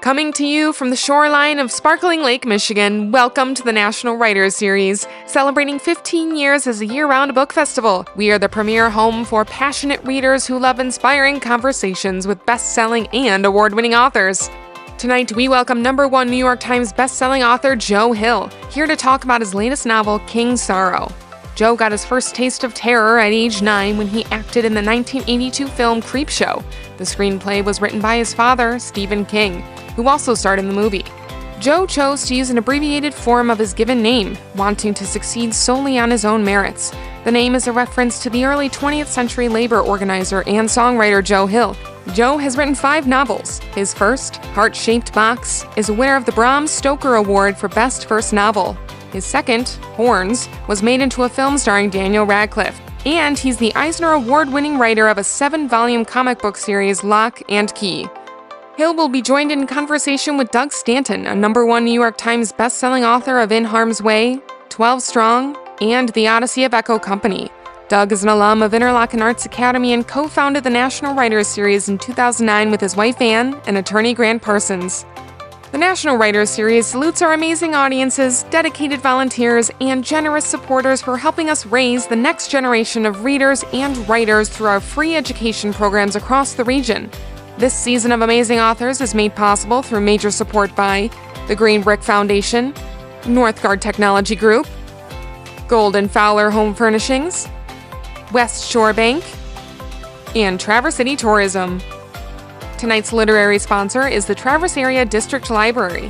Coming to you from the shoreline of sparkling Lake Michigan, welcome to the National Writers Series, celebrating 15 years as a year-round book festival. We are the premier home for passionate readers who love inspiring conversations with best-selling and award-winning authors. Tonight, we welcome #1 New York Times best-selling author Joe Hill, here to talk about his latest novel, King Sorrow. Joe got his first taste of terror at age 9 when he acted in the 1982 film Creepshow. The screenplay was written by his father, Stephen King, who also starred in the movie. Joe chose to use an abbreviated form of his given name, wanting to succeed solely on his own merits. The name is a reference to the early 20th century labor organizer and songwriter Joe Hill. Joe has written 5 novels. His first, Heart-Shaped Box, is a winner of the Bram Stoker Award for Best First Novel. His second, Horns, was made into a film starring Daniel Radcliffe. And he's the Eisner Award-winning writer of a 7-volume comic book series, Lock and Key. Hill will be joined in conversation with Doug Stanton, a #1 New York Times best-selling author of In Harm's Way, 12 Strong, and The Odyssey of Echo Company. Doug is an alum of Interlochen Arts Academy and co-founded the National Writers Series in 2009 with his wife Anne and attorney Grant Parsons. The National Writers Series salutes our amazing audiences, dedicated volunteers, and generous supporters for helping us raise the next generation of readers and writers through our free education programs across the region. This season of amazing authors is made possible through major support by the Green Brick Foundation, Northgard Technology Group, Golden Fowler Home Furnishings, West Shore Bank, and Traverse City Tourism. Tonight's literary sponsor is the Traverse Area District Library.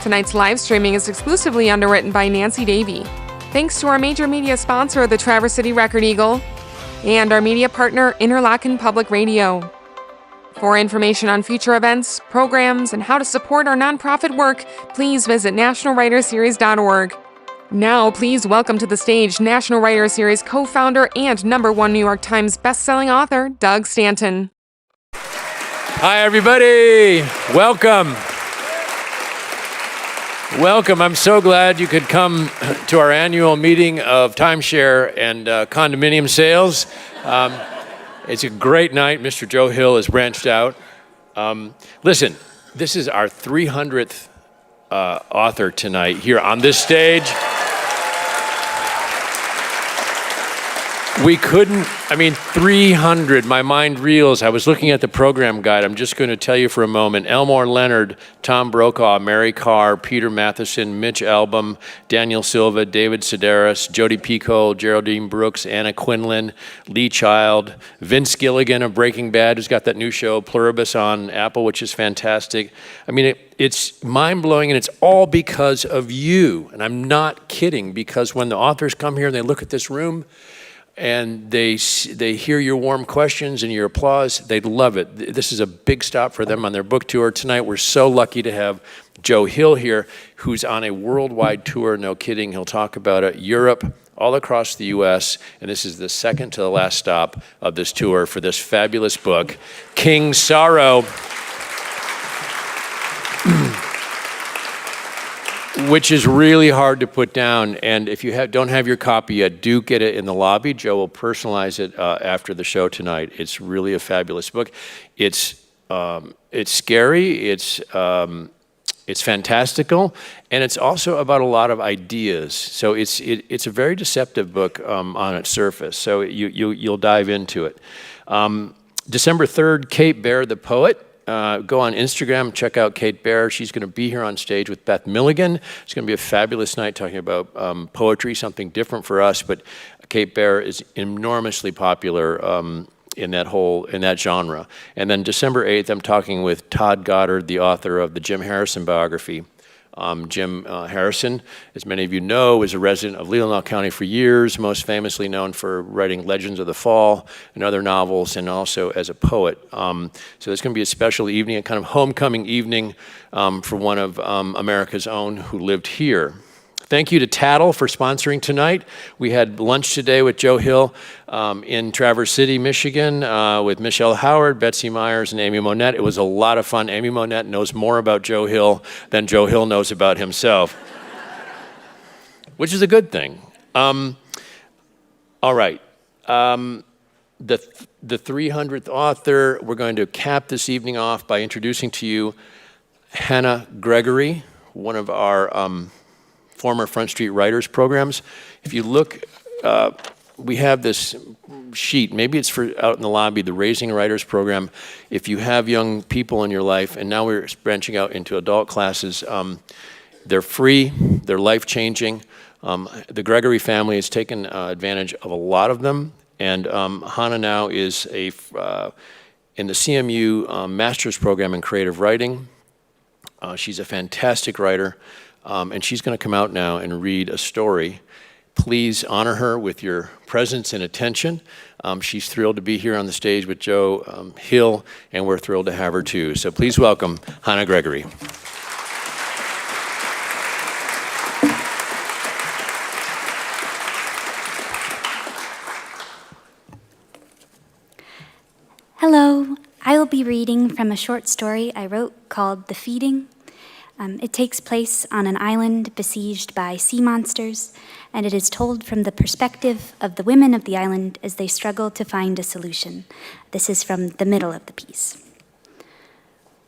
Tonight's live streaming is exclusively underwritten by Nancy Davey. Thanks to our major media sponsor, the Traverse City Record Eagle, and our media partner, Interlochen Public Radio. For information on future events, programs, and how to support our nonprofit work, please visit nationalwriterseries.org. Now, please welcome to the stage National Writers Series co-founder and #1 New York Times best-selling author, Doug Stanton. Hi, everybody. Welcome. Welcome. I'm so glad you could come to our annual meeting of timeshare and condominium sales. It's a great night. Mr. Joe Hill has branched out. Listen, this is our 300th author tonight here on this stage. We couldn't, 300, my mind reels. I was looking at the program guide. I'm just going to tell you for a moment. Elmore Leonard, Tom Brokaw, Mary Carr, Peter Matheson, Mitch Albom, Daniel Silva, David Sedaris, Jodi Picoult, Geraldine Brooks, Anna Quinlan, Lee Child, Vince Gilligan of Breaking Bad, who's got that new show, Pluribus, on Apple, which is fantastic. It's mind-blowing, and it's all because of you. And I'm not kidding, because when the authors come here and they look at this room, and they hear your warm questions and your applause, they love it. This is a big stop for them on their book tour. Tonight, we're so lucky to have Joe Hill here, who's on a worldwide tour, no kidding. He'll talk about it, Europe, all across the U.S., and this is the second to the last stop of this tour for this fabulous book, King Sorrow, which is really hard to put down. And if you don't have your copy yet, do get it in the lobby. Joe will personalize it after the show tonight. It's really a fabulous book. It's scary, it's fantastical, and it's also about a lot of ideas. So it's a very deceptive book on its surface. So you'll dive into it. December 3rd, Kate Baer, the poet. Go on Instagram, check out Kate Baer. She's going to be here on stage with Beth Milligan. It's going to be a fabulous night talking about poetry, something different for us. But Kate Baer is enormously popular in that genre. And then December 8th, I'm talking with Todd Goddard, the author of the Jim Harrison biography. Jim Harrison, as many of you know, is a resident of Leelanau County for years, most famously known for writing Legends of the Fall and other novels, and also as a poet. So it's going to be a special evening, a kind of homecoming evening for one of America's own who lived here. Thank you to Tattle for sponsoring tonight. We had lunch today with Joe Hill in Traverse City, Michigan, with Michelle Howard, Betsy Myers, and Amy Monette. It was a lot of fun. Amy Monette knows more about Joe Hill than Joe Hill knows about himself, which is a good thing. All right. The 300th author, we're going to cap this evening off by introducing to you Hannah Gregory, one of our former Front Street Writers programs. If you look, we have this sheet, maybe it's for out in the lobby, the Raising Writers program. If you have young people in your life, and now we're branching out into adult classes, they're free, they're life-changing. The Gregory family has taken advantage of a lot of them, and Hannah now is in the CMU master's program in creative writing. She's a fantastic writer, and she's going to come out now and read a story. Please honor her with your presence and attention. She's thrilled to be here on the stage with Joe Hill, and we're thrilled to have her too. So please welcome Hannah Gregory. Hello, I will be reading from a short story I wrote called The Feeding. It takes place on an island besieged by sea monsters, and it is told from the perspective of the women of the island as they struggle to find a solution. This is from the middle of the piece.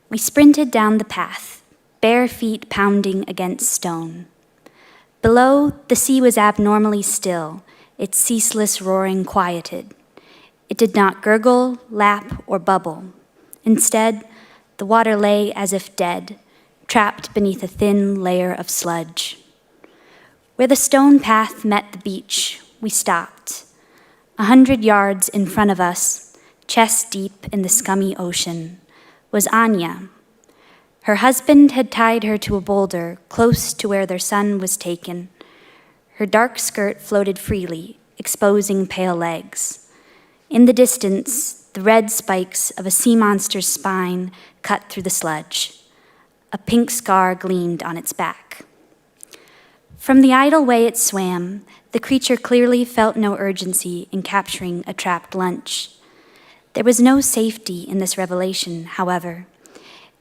We sprinted down the path, bare feet pounding against stone. Below, the sea was abnormally still, its ceaseless roaring quieted. It did not gurgle, lap, or bubble. Instead, the water lay as if dead, trapped beneath a thin layer of sludge. Where the stone path met the beach, we stopped. 100 yards in front of us, chest deep in the scummy ocean, was Anya. Her husband had tied her to a boulder close to where their son was taken. Her dark skirt floated freely, exposing pale legs. In the distance, the red spikes of a sea monster's spine cut through the sludge. A pink scar gleamed on its back. From the idle way it swam, the creature clearly felt no urgency in capturing a trapped lunch. There was no safety in this revelation, however.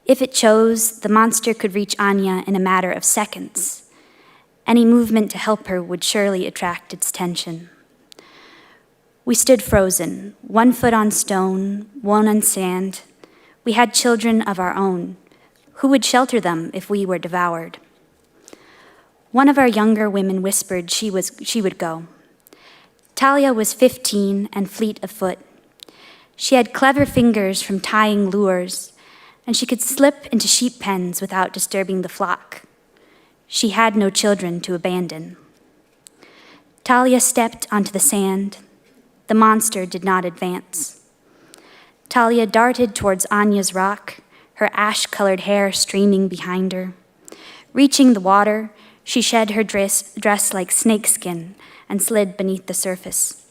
If it chose, the monster could reach Anya in a matter of seconds. Any movement to help her would surely attract its attention. We stood frozen, 1 foot on stone, 1 on sand. We had children of our own. Who would shelter them if we were devoured? One of our younger women whispered she would go. Talia was 15 and fleet of foot. She had clever fingers from tying lures, and she could slip into sheep pens without disturbing the flock. She had no children to abandon. Talia stepped onto the sand. The monster did not advance. Talia darted towards Anya's rock, her ash-colored hair streaming behind her. Reaching the water, she shed her dress like snakeskin and slid beneath the surface.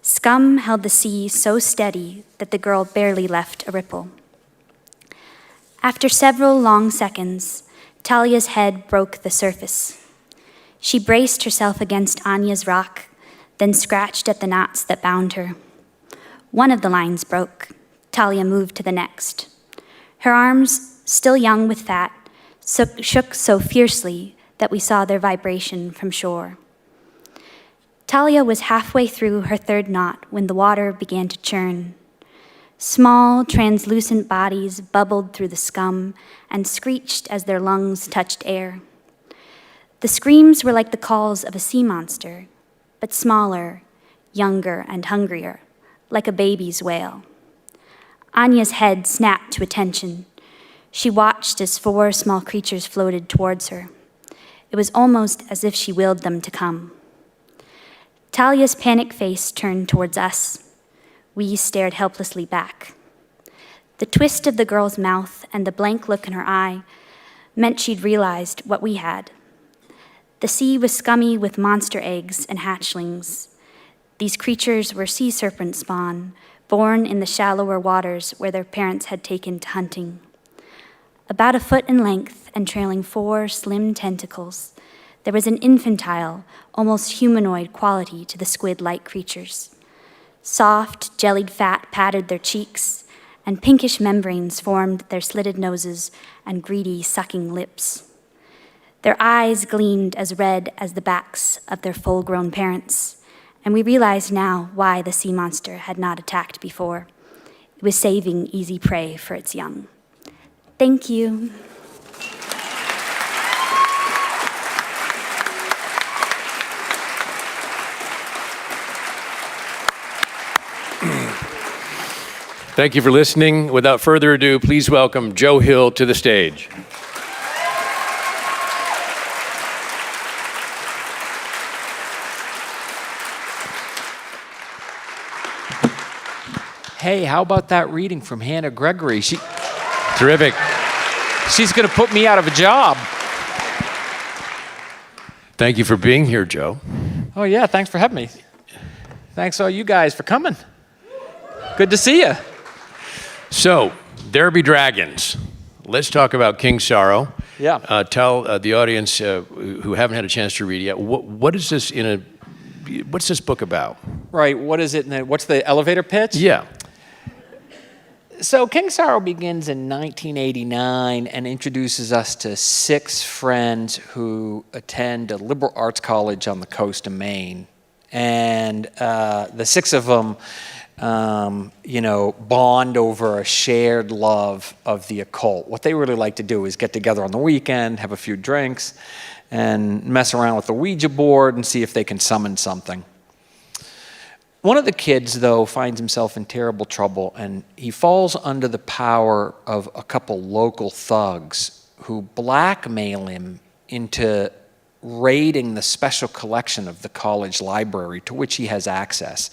Scum held the sea so steady that the girl barely left a ripple. After several long seconds, Talia's head broke the surface. She braced herself against Anya's rock, then scratched at the knots that bound her. One of the lines broke. Talia moved to the next. Her arms, still young with fat, shook so fiercely that we saw their vibration from shore. Talia was halfway through her 3rd knot when the water began to churn. Small, translucent bodies bubbled through the scum and screeched as their lungs touched air. The screams were like the calls of a sea monster, but smaller, younger, and hungrier, like a baby's wail. Anya's head snapped to attention. She watched as 4 small creatures floated towards her. It was almost as if she willed them to come. Talia's panic face turned towards us. We stared helplessly back. The twist of the girl's mouth and the blank look in her eye meant she'd realized what we had. The sea was scummy with monster eggs and hatchlings. These creatures were sea serpent spawn, born in the shallower waters where their parents had taken to hunting. About 1 foot in length and trailing 4 slim tentacles, there was an infantile, almost humanoid quality to the squid-like creatures. Soft, jellied fat patted their cheeks, and pinkish membranes formed their slitted noses and greedy, sucking lips. Their eyes gleamed as red as the backs of their full-grown parents, and we realized now why the sea monster had not attacked before. It was saving easy prey for its young. Thank you. Thank you for listening. Without further ado, please welcome Joe Hill to the stage. Hey, how about that reading from Hannah Gregory? Terrific. She's going to put me out of a job. Thank you for being here, Joe. Oh, yeah, thanks for having me. Thanks all you guys for coming. Good to see you. So, There Be Dragons. Let's talk about King Sorrow. Yeah. Tell the audience who haven't had a chance to read it yet, what is this what's this book about? Right, what is it? What's the elevator pitch? Yeah. So King Sorrow begins in 1989 and introduces us to 6 friends who attend a liberal arts college on the coast of Maine. And the 6 of them, bond over a shared love of the occult. What they really like to do is get together on the weekend, have a few drinks, and mess around with the Ouija board and see if they can summon something. One of the kids, though, finds himself in terrible trouble, and he falls under the power of a couple local thugs who blackmail him into raiding the special collection of the college library to which he has access.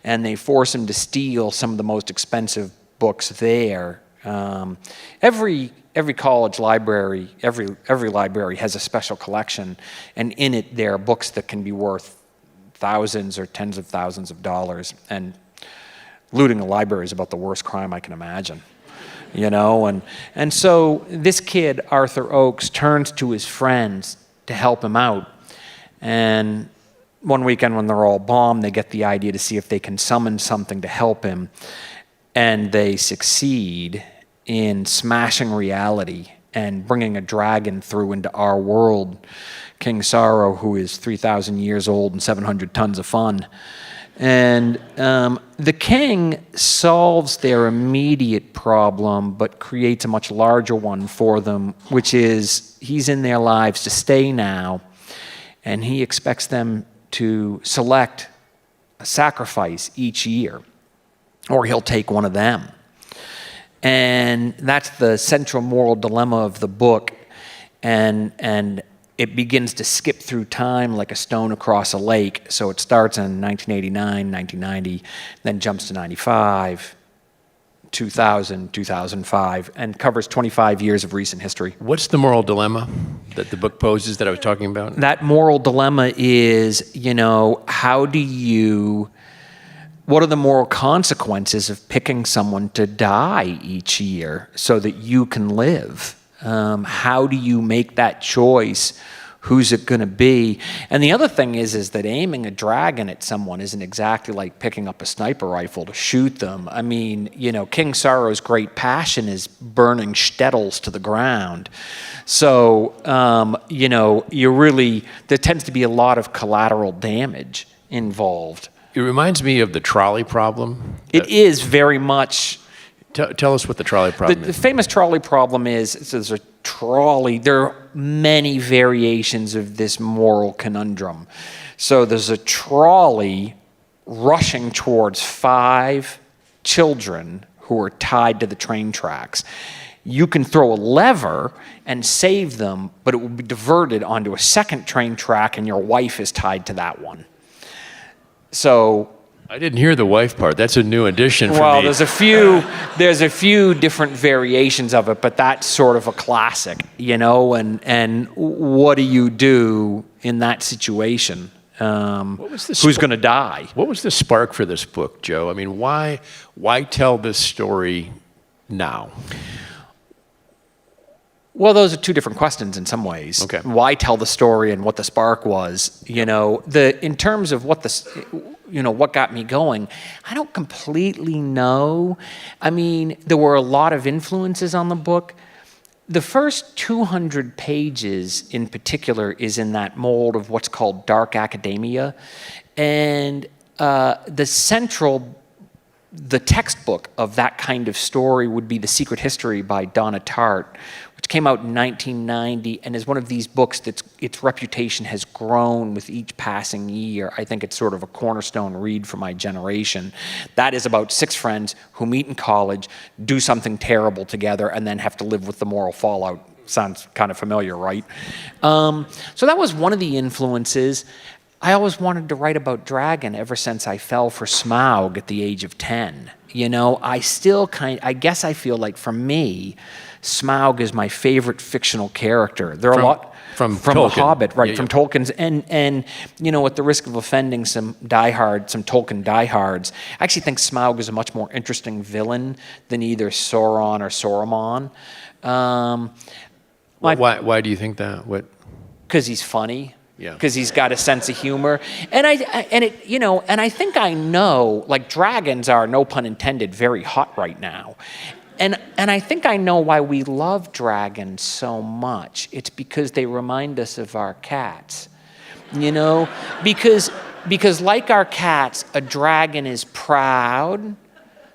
And they force him to steal some of the most expensive books there. Every college library, every library has a special collection, and in it there are books that can be worth thousands or tens of thousands of dollars, and looting a library is about the worst crime I can imagine, and so this kid, Arthur Oakes, turns to his friends to help him out, and one weekend when they're all bombed, they get the idea to see if they can summon something to help him, and they succeed in smashing reality and bringing a dragon through into our world, King Sorrow, who is 3,000 years old and 700 tons of fun. And the king solves their immediate problem, but creates a much larger one for them, which is he's in their lives to stay now, and he expects them to select a sacrifice each year, or he'll take one of them. And that's the central moral dilemma of the book, and it begins to skip through time like a stone across a lake. So it starts in 1989, 1990, then jumps to 95, 2000, 2005, and covers 25 years of recent history. What's the moral dilemma that the book poses that I was talking about? That moral dilemma is, what are the moral consequences of picking someone to die each year so that you can live? How do you make that choice? Who's it going to be? And the other thing is that aiming a dragon at someone isn't exactly like picking up a sniper rifle to shoot them. I mean, King Sorrow's great passion is burning shtetls to the ground. So, there tends to be a lot of collateral damage involved. It reminds me of the trolley problem. It is very much. Tell us what the trolley problem The is. famous trolley problem is, there's a trolley. There are many variations of this moral conundrum. So there's a trolley rushing towards 5 children who are tied to the train tracks. You can throw a lever and save them, but it will be diverted onto a second train track, and your wife is tied to that one. So I didn't hear the wife part. That's a new addition for me. well, there's a few different variations of it, but that's sort of a classic, and what do you do in that situation? Who's going to die? What was the spark for this book, Joe? I mean, why tell this story now? Well, those are 2 different questions in some ways. Okay. Why tell the story and what the spark was? In terms of what what got me going, I don't completely know. I mean, there were a lot of influences on the book. The first 200 pages in particular is in that mold of what's called dark academia. And the textbook of that kind of story would be The Secret History by Donna Tartt, which came out in 1990 and is one of these books that's its reputation has grown with each passing year. I think it's sort of a cornerstone read for my generation. That is about 6 friends who meet in college, do something terrible together, and then have to live with the moral fallout. Sounds kind of familiar, right? So that was one of the influences. I always wanted to write about dragon ever since I fell for Smaug at the age of 10. You know, I guess I feel like for me, Smaug is my favorite fictional character. There are a lot from The Hobbit, right? From Tolkien's, and you know, at the risk of offending some Tolkien diehards, I actually think Smaug is a much more interesting villain than either Sauron or Saruman. Why do you think that? What? Because he's funny. Yeah. Because he's got a sense of humor, and I think I know, like, dragons are, no pun intended, very hot right now, and I think I know why we love dragons so much. It's because they remind us of our cats, you know, because like our cats, a dragon is proud,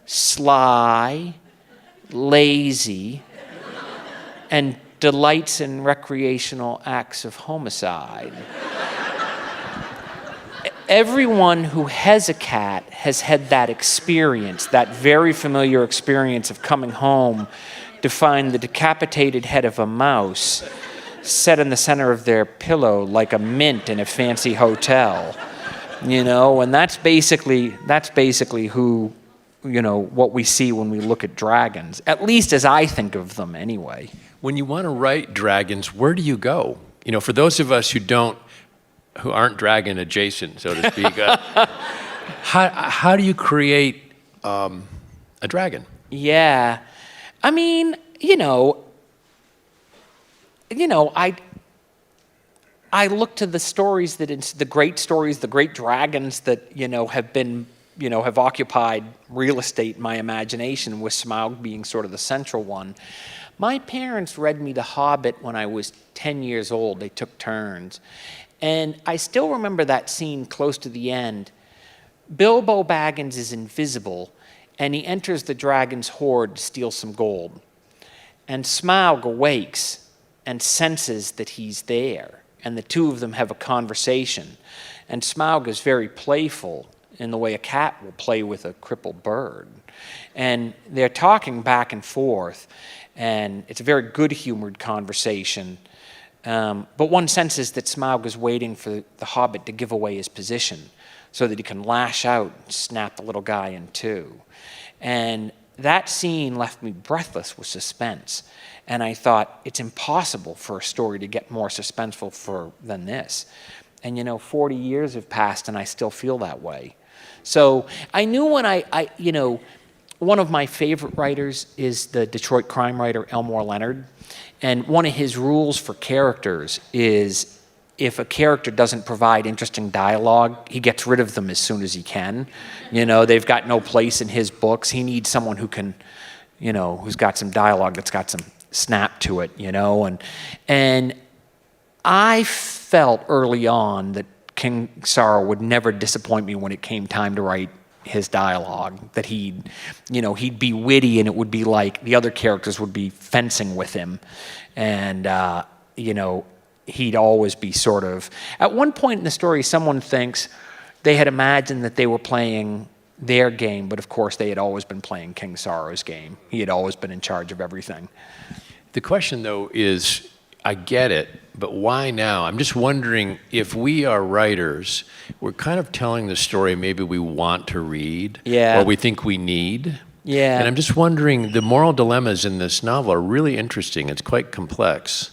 sly, lazy, and delights in recreational acts of homicide. Everyone who has a cat has had that experience, that very familiar experience of coming home to find the decapitated head of a mouse set in the center of their pillow like a mint in a fancy hotel. You know, and that's basically who, you know, what we see when we look at dragons, at least as I think of them anyway. When you want to write dragons, where do you go? You know, for those of us who aren't dragon adjacent, so to speak, how do you create a dragon? Yeah, I mean, I look to the stories the great dragons that have occupied real estate in my imagination, with Smaug being sort of the central one. My parents read me The Hobbit when I was 10 years old. They took turns. And I still remember that scene close to the end. Bilbo Baggins is invisible, and he enters the dragon's hoard to steal some gold. And Smaug awakes and senses that he's there, and the two of them have a conversation. And Smaug is very playful in the way a cat will play with a crippled bird. And they're talking back and forth, and it's a very good-humored conversation. But one senses that Smaug is waiting for the Hobbit to give away his position so that he can lash out and snap the little guy in two. And that scene left me breathless with suspense. And I thought, it's impossible for a story to get more suspenseful than this. And 40 years have passed, and I still feel that way. So I knew when one of my favorite writers is the Detroit crime writer Elmore Leonard. And one of his rules for characters is if a character doesn't provide interesting dialogue, he gets rid of them as soon as he can. They've got no place in his books. He needs someone who can, who's got some dialogue that's got some snap to it, And I felt early on that King Sorrow would never disappoint me when it came time to write his dialogue, that he'd be witty, and it would be like the other characters would be fencing with him, and he'd always be sort of, at one point in the story, someone thinks they had imagined that they were playing their game, but of course they had always been playing King Sorrow's game. He had always been in charge of everything. The question, though, is, I get it, but why now? I'm just wondering, if we are writers, we're kind of telling the story maybe we want to read, or we think we need. Yeah. And I'm just wondering, the moral dilemmas in this novel are really interesting. It's quite complex.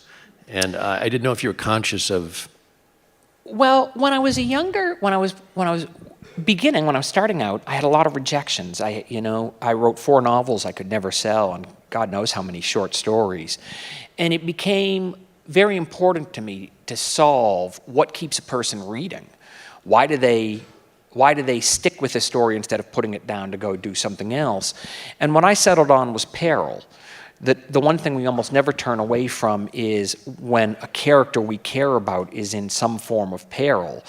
And I didn't know if you were conscious of... Well, when I was starting out, I had a lot of rejections. I wrote 4 novels I could never sell, and God knows how many short stories. And it became very important to me to solve what keeps a person reading. Why do they stick with a story instead of putting it down to go do something else? And what I settled on was peril. The one thing we almost never turn away from is when a character we care about is in some form of peril.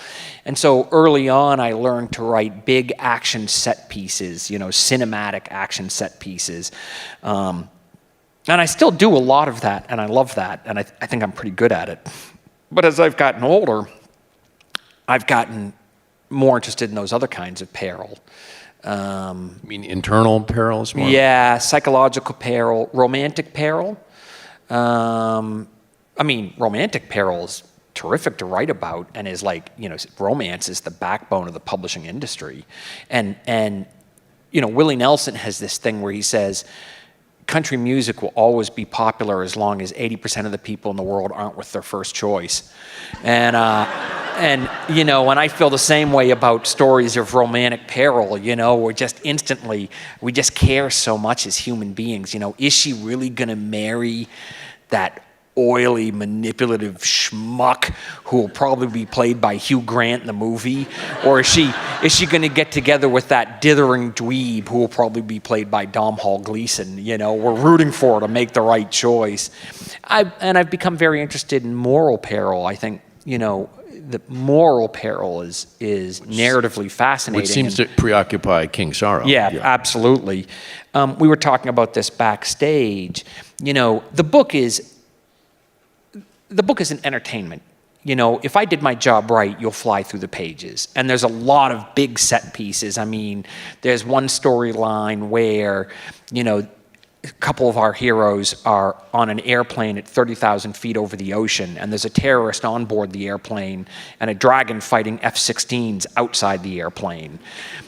And so early on, I learned to write big action set pieces, cinematic action set pieces. And I still do a lot of that, and I love that, and I think I'm pretty good at it. But as I've gotten older, I've gotten more interested in those other kinds of peril. You mean internal perils more? Yeah, psychological peril, romantic peril. Romantic peril is terrific to write about, and is like, romance is the backbone of the publishing industry. And Willie Nelson has this thing where he says, country music will always be popular as long as 80% of the people in the world aren't with their first choice. And I feel the same way about stories of romantic peril. We're just we just care so much as human beings. Is she really going to marry that oily, manipulative schmuck who will probably be played by Hugh Grant in the movie? Or is she going to get together with that dithering dweeb who will probably be played by Domhnall Gleeson? We're rooting for her to make the right choice. I've become very interested in moral peril. I think, the moral peril is narratively fascinating. Which seems to preoccupy King Sorrow. Yeah, absolutely. We were talking about this backstage. The book is an entertainment. If I did my job right, you'll fly through the pages. And there's a lot of big set pieces. There's one storyline where, a couple of our heroes are on an airplane at 30,000 feet over the ocean, and there's a terrorist on board the airplane and a dragon fighting F-16s outside the airplane.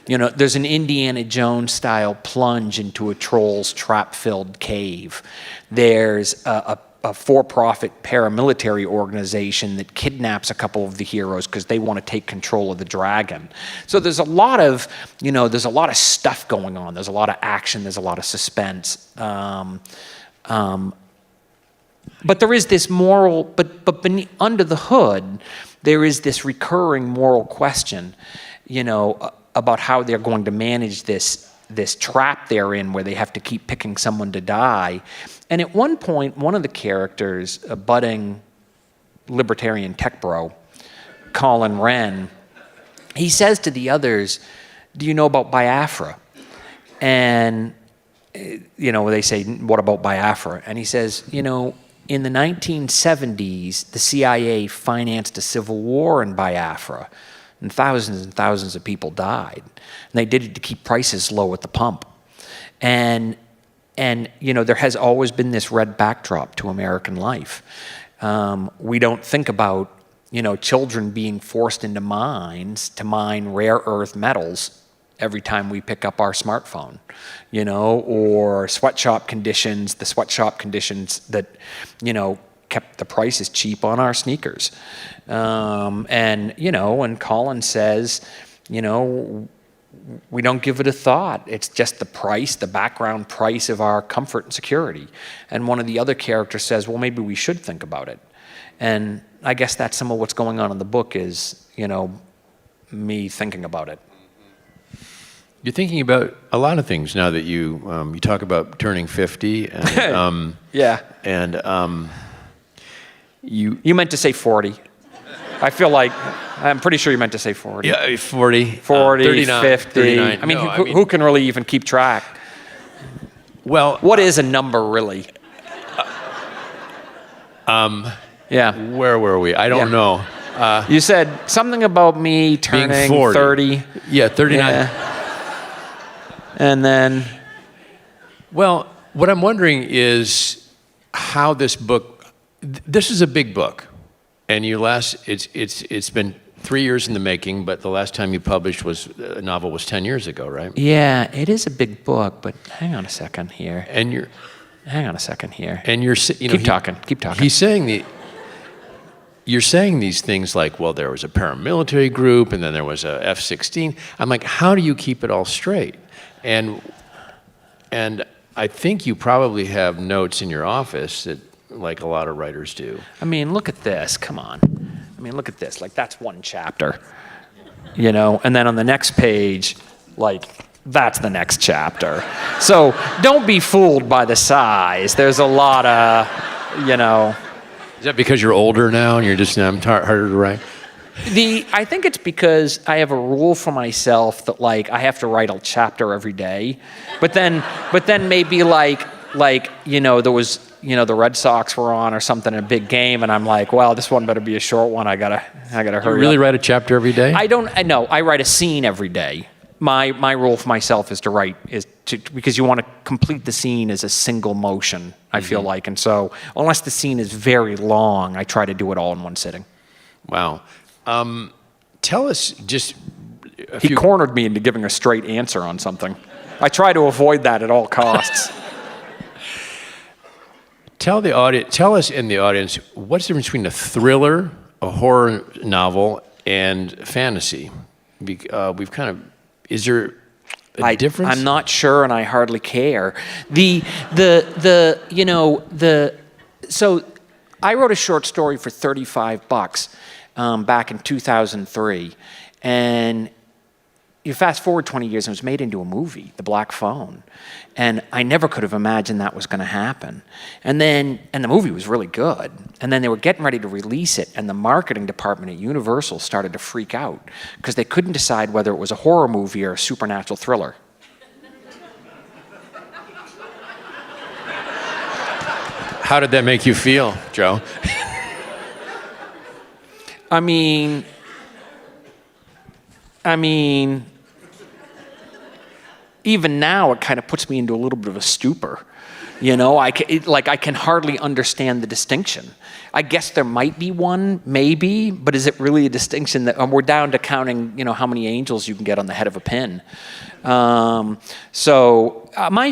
There's an Indiana Jones-style plunge into a troll's trap-filled cave. There's a for-profit paramilitary organization that kidnaps a couple of the heroes because they want to take control of the dragon. So there's a lot of, stuff going on. There's a lot of action. There's a lot of suspense. But there is this moral, but beneath, under the hood, there is this recurring moral question, about how they're going to manage this trap they're in where they have to keep picking someone to die. And at one point, one of the characters, a budding libertarian tech bro, Colin Wren, he says to the others, "Do you know about Biafra?" And, they say, "What about Biafra?" And he says, in the 1970s, the CIA financed a civil war in Biafra, and thousands of people died. And they did it to keep prices low at the pump. And there has always been this red backdrop to American life. We don't think about, children being forced into mines to mine rare earth metals every time we pick up our smartphone, or sweatshop conditions that, kept the prices cheap on our sneakers. And Colin says, we don't give it a thought. It's just the background price of our comfort and security. And one of the other characters says, well, maybe we should think about it. And I guess that's some of what's going on in the book is, me thinking about it. You're thinking about a lot of things now that you talk about turning 50. And, yeah. And you meant to say 40. I feel like, I'm pretty sure you meant to say 40. Yeah, 40. 40, 39, 50. 39. Who can really even keep track? Well, what is a number really? Yeah. Where were we? I don't know. You said something about me turning 30. Yeah, 39. Yeah. And then? Well, what I'm wondering is how this book, this is a big book. And it's been 3 years in the making, but the last time you published a novel was 10 years ago, right? Yeah, it is a big book, but hang on a second here. And hang on a second here. And keep talking. He's saying you're saying these things like, well, there was a paramilitary group, and then there was a F-16. I'm like, how do you keep it all straight? And I think you probably have notes in your office that, like a lot of writers do. Look at this. Come on. Look at this. Like, that's one chapter, and then on the next page, like, that's the next chapter. So don't be fooled by the size. There's a lot of, Is that because you're older now and you're just harder to write? I think it's because I have a rule for myself that, like, I have to write a chapter every day, but then maybe like like, there was, the Red Sox were on or something in a big game, and I'm like, well, this one better be a short one. I gotta hurry You really up. write a chapter every day? No, I write a scene every day. My rule for myself is because you want to complete the scene as a single motion, I feel like. And so unless the scene is very long, I try to do it all in one sitting. Wow. Tell us just He cornered me into giving a straight answer on something. I try to avoid that at all costs. Tell us in the audience, what's the difference between a thriller, a horror novel, and fantasy? We've kind of, is there a difference? I'm not sure, and I hardly care. So I wrote a short story for $35 back in 2003, and you fast forward 20 years and it was made into a movie, The Black Phone. And I never could have imagined that was going to happen. And the movie was really good. And then they were getting ready to release it, and the marketing department at Universal started to freak out because they couldn't decide whether it was a horror movie or a supernatural thriller. How did that make you feel, Joe? I mean, even now it kind of puts me into a little bit of a stupor. I can hardly understand the distinction. I guess there might be one, maybe, but is it really a distinction that we're down to counting, how many angels you can get on the head of a pin? My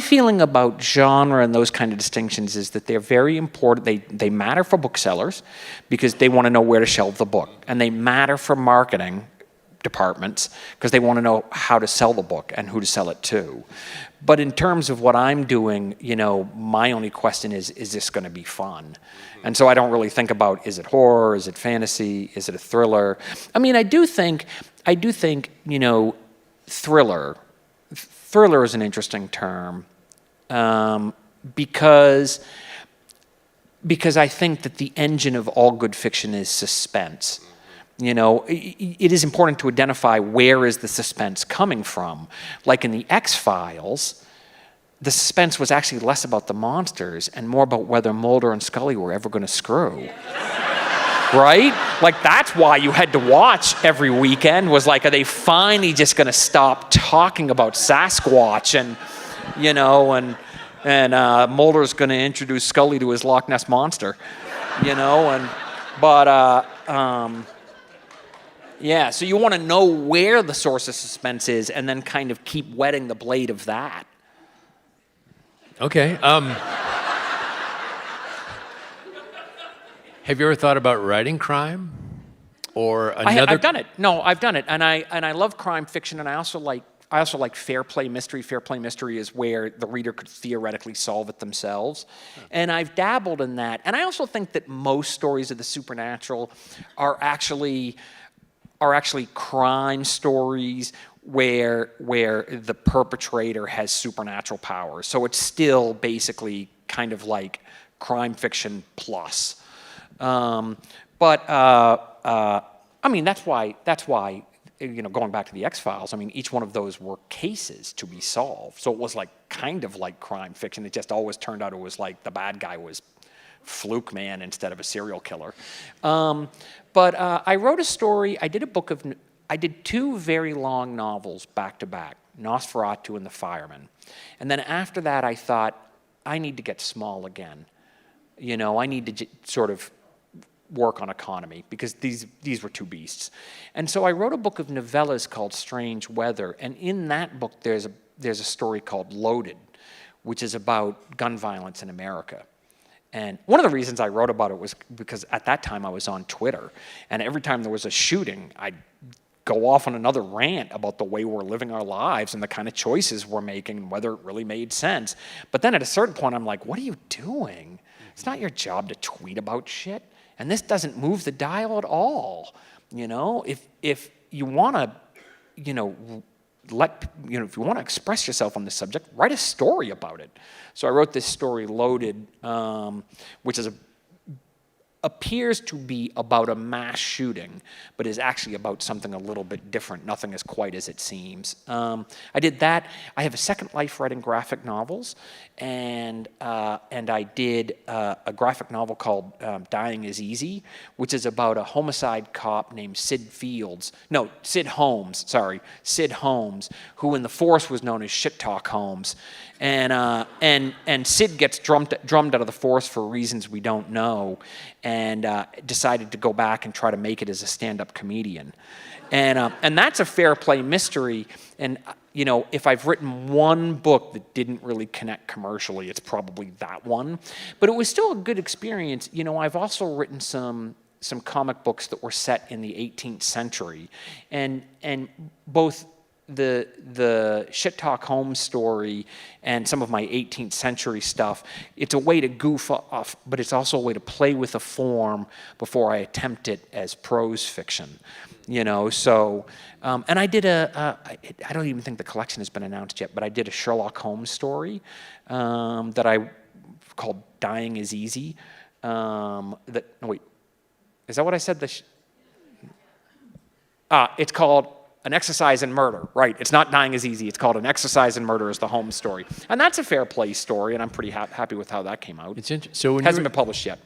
feeling about genre and those kind of distinctions is that they're very important. They matter for booksellers because they want to know where to shelve the book, and they matter for marketing departments because they want to know how to sell the book and who to sell it to. But in terms of what I'm doing, my only question is this going to be fun? And so I don't really think about, is it horror, is it fantasy, is it a thriller? I mean, I do think, thriller is an interesting term because I think that the engine of all good fiction is suspense. It is important to identify where is the suspense coming from. Like in the X-Files, the suspense was actually less about the monsters and more about whether Mulder and Scully were ever going to screw. Right? Like, that's why you had to watch every weekend, was like, are they finally just going to stop talking about Sasquatch and Mulder's going to introduce Scully to his Loch Ness Monster, Yeah, so you want to know where the source of suspense is and then kind of keep whetting the blade of that. Okay. Have you ever thought about writing crime? Or another? I've done it. No, I've done it. And I love crime fiction, and I also like fair play mystery. Fair play mystery is where the reader could theoretically solve it themselves. And I've dabbled in that. And I also think that most stories of the supernatural are actually crime stories where the perpetrator has supernatural powers. So it's still basically kind of like crime fiction plus. That's why going back to the X-Files, each one of those were cases to be solved. So it was kind of like crime fiction. It just always turned out it was like the bad guy was Fluke Man instead of a serial killer. I wrote a story. I did two very long novels back to back, Nosferatu and The Fireman. And then after that, I thought, I need to get small again. I need to sort of work on economy because these were two beasts. And so I wrote a book of novellas called Strange Weather. And in that book, there's a story called Loaded, which is about gun violence in America. And one of the reasons I wrote about it was because at that time I was on Twitter, and every time there was a shooting, I'd go off on another rant about the way we're living our lives and the kind of choices we're making and whether it really made sense. But then at a certain point, I'm like, what are you doing? It's not your job to tweet about shit, and this doesn't move the dial at all. If you want to, if you want to express yourself on this subject, write a story about it. So I wrote this story, Loaded, which is appears to be about a mass shooting, but is actually about something a little bit different. Nothing is quite as it seems. I did that. I have a second life writing graphic novels, and I did a graphic novel called Dying is Easy, which is about a homicide cop named Sid Holmes, who in the force was known as Shit Talk Holmes. And Sid gets drummed out of the force for reasons we don't know, and decided to go back and try to make it as a stand-up comedian. And that's a fair play mystery. And if I've written one book that didn't really connect commercially, it's probably that one. But it was still a good experience. I've also written some comic books that were set in the 18th century, and both the Shit Talk Holmes story and some of my 18th century stuff, it's a way to goof off, but it's also a way to play with a form before I attempt it as prose fiction. So, and I did I don't even think the collection has been announced yet, but I did a Sherlock Holmes story that I called Dying is Easy. Is that what I said? It's called An Exercise in Murder, right? It's not Dying is Easy. It's called An Exercise in Murder is the Holmes story. And that's a fair play story, and I'm pretty happy with how that came out. It's interesting. So hasn't been published yet.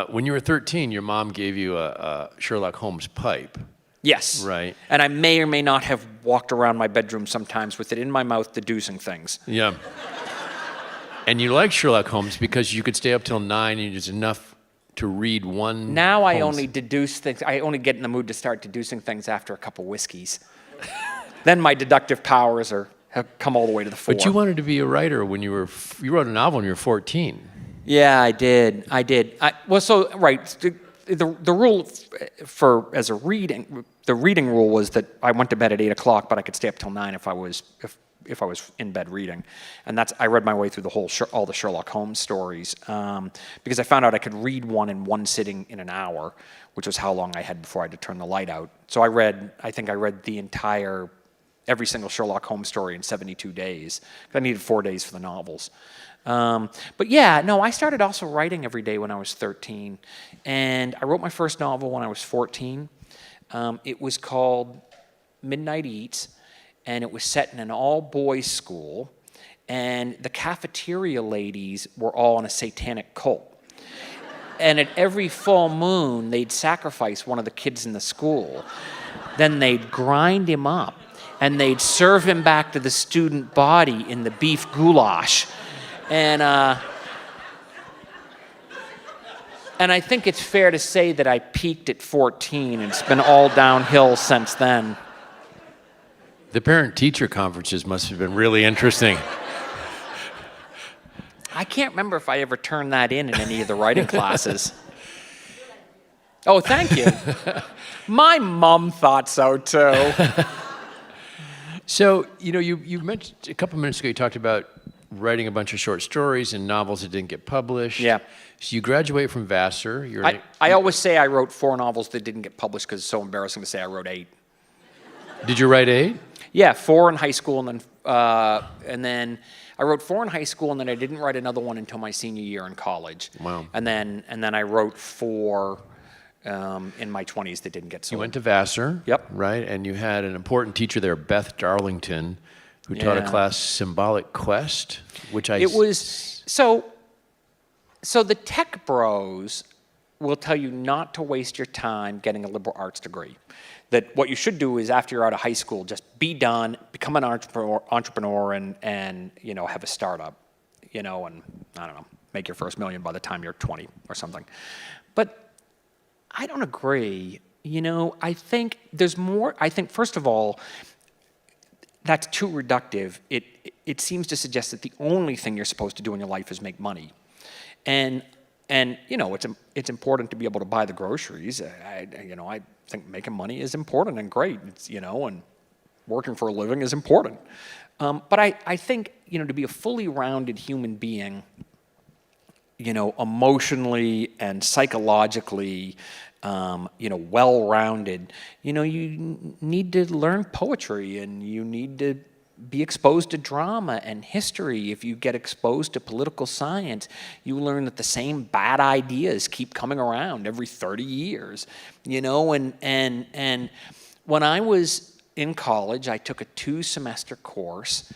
When you were 13, your mom gave you a Sherlock Holmes pipe. Yes. Right. And I may or may not have walked around my bedroom sometimes with it in my mouth deducing things. Yeah. And you like Sherlock Holmes because you could stay up till 9 and it's enough to read one. Now I Holmes. only deduce things. I only get in the mood to start deducing things after a couple whiskeys. Then my deductive powers have come all the way to the fore. But you wanted to be a writer when you wrote a novel when you were 14. Yeah, I did. The rule the reading rule was that I went to bed at 8 o'clock, but I could stay up till 9 if I was in bed reading, and I read my way through all the Sherlock Holmes stories because I found out I could read one in one sitting in an hour, which was how long I had before I had to turn the light out. So I think I read every single Sherlock Holmes story in 72 days. I needed 4 days for the novels. But yeah, no, I started also writing every day when I was 13, and I wrote my first novel when I was 14. It was called Midnight Eats, and it was set in an all-boys school, and the cafeteria ladies were all in a satanic cult. And at every full moon, they'd sacrifice one of the kids in the school. Then they'd grind him up, and they'd serve him back to the student body in the beef goulash. And I think it's fair to say that I peaked at 14, and it's been all downhill since then. The parent-teacher conferences must have been really interesting. I can't remember if I ever turned that in any of the writing classes. Oh, thank you. My mom thought so, too. So, you mentioned a couple minutes ago, you talked about writing a bunch of short stories and novels that didn't get published. Yeah. So you graduate from Vassar. I always say I wrote 4 novels that didn't get published because it's so embarrassing to say I wrote 8. Did you write 8? Yeah, 4 in high school, and then I wrote 4 in high school, and then I didn't write another one until my senior year in college. Wow. And then I wrote 4 in my 20s that didn't get sold. You went to Vassar. Yep. Right, and you had an important teacher there, Beth Darlington, who taught a class, Symbolic Quest, which It was so the tech bros will tell you not to waste your time getting a liberal arts degree. That what you should do is after you're out of high school, just be done, become an entrepreneur, and have a startup, and I don't know, make your first $1 million by the time you're 20 or something. But I don't agree. I think there's more. I think first of all, that's too reductive. It seems to suggest that the only thing you're supposed to do in your life is make money, and it's important to be able to buy the groceries. I think making money is important and great. And working for a living is important. But I think to be a fully rounded human being, emotionally and psychologically, well-rounded, you need to learn poetry, and you need to be exposed to drama and history. If you get exposed to political science, you learn that the same bad ideas keep coming around every 30 years, and when I was in college, I took a 2-semester course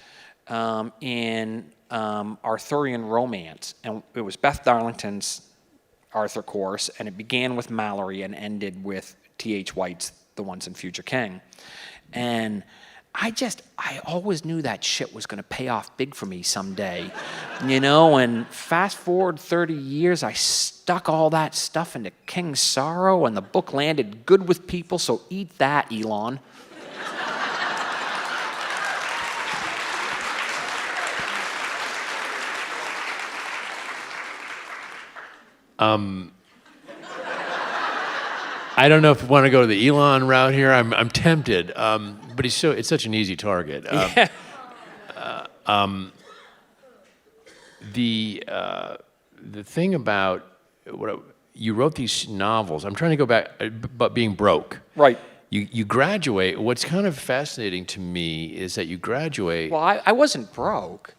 in Arthurian romance, and it was Beth Darlington's Arthur course, and it began with Mallory and ended with T.H. White's The Once and Future King. And I always knew that shit was going to pay off big for me someday, and fast forward 30 years, I stuck all that stuff into King's Sorrow, and the book landed good with people, so eat that, Elon. I don't know if we want to go to the Elon route here. I'm tempted, but it's such an easy target. The thing about you wrote these novels. I'm trying to go back, but being broke. Right. You graduate. What's kind of fascinating to me is that you graduate. Well, I wasn't broke.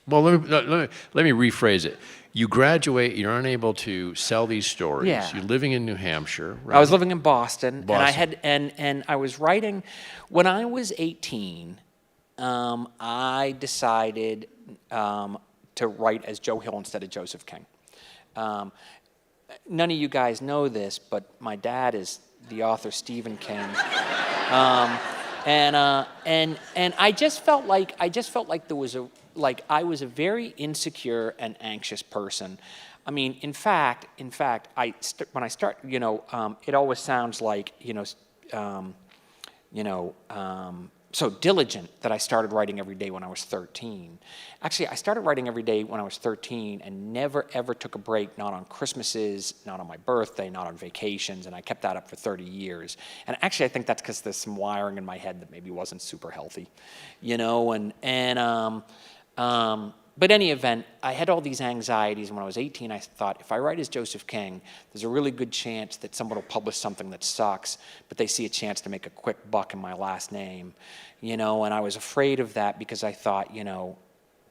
Well, let me rephrase it. You graduate, you're unable to sell these stories. Yeah. You're living in New Hampshire, right? I was living in Boston. And I was writing. When I was 18, I decided to write as Joe Hill instead of Joseph King. None of you guys know this, but my dad is the author Stephen King. And I just felt like there was I was a very insecure and anxious person. I mean, in fact, when I start, it always sounds like, so diligent that I started writing every day when I was 13. Actually, I started writing every day when I was 13 and never, ever took a break, not on Christmases, not on my birthday, not on vacations, and I kept that up for 30 years. And actually, I think that's because there's some wiring in my head that maybe wasn't super healthy, but any event, I had all these anxieties, and when I was 18, I thought, if I write as Joseph King, there's a really good chance that someone will publish something that sucks, but they see a chance to make a quick buck in my last name, and I was afraid of that because I thought,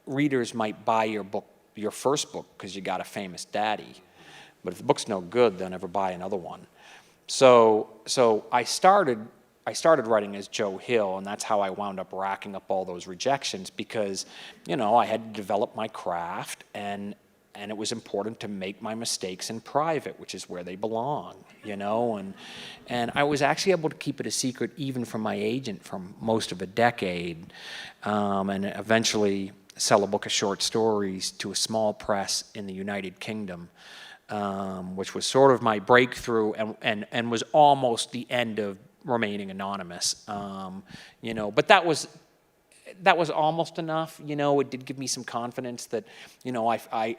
readers might buy your first book because you got a famous daddy, but if the book's no good, they'll never buy another one. So I started writing as Joe Hill, and that's how I wound up racking up all those rejections because, I had to develop my craft, and it was important to make my mistakes in private, which is where they belong, and I was actually able to keep it a secret even from my agent for most of a decade, and eventually sell a book of short stories to a small press in the United Kingdom, which was sort of my breakthrough and was almost the end of remaining anonymous, but that was almost enough. It did give me some confidence that, I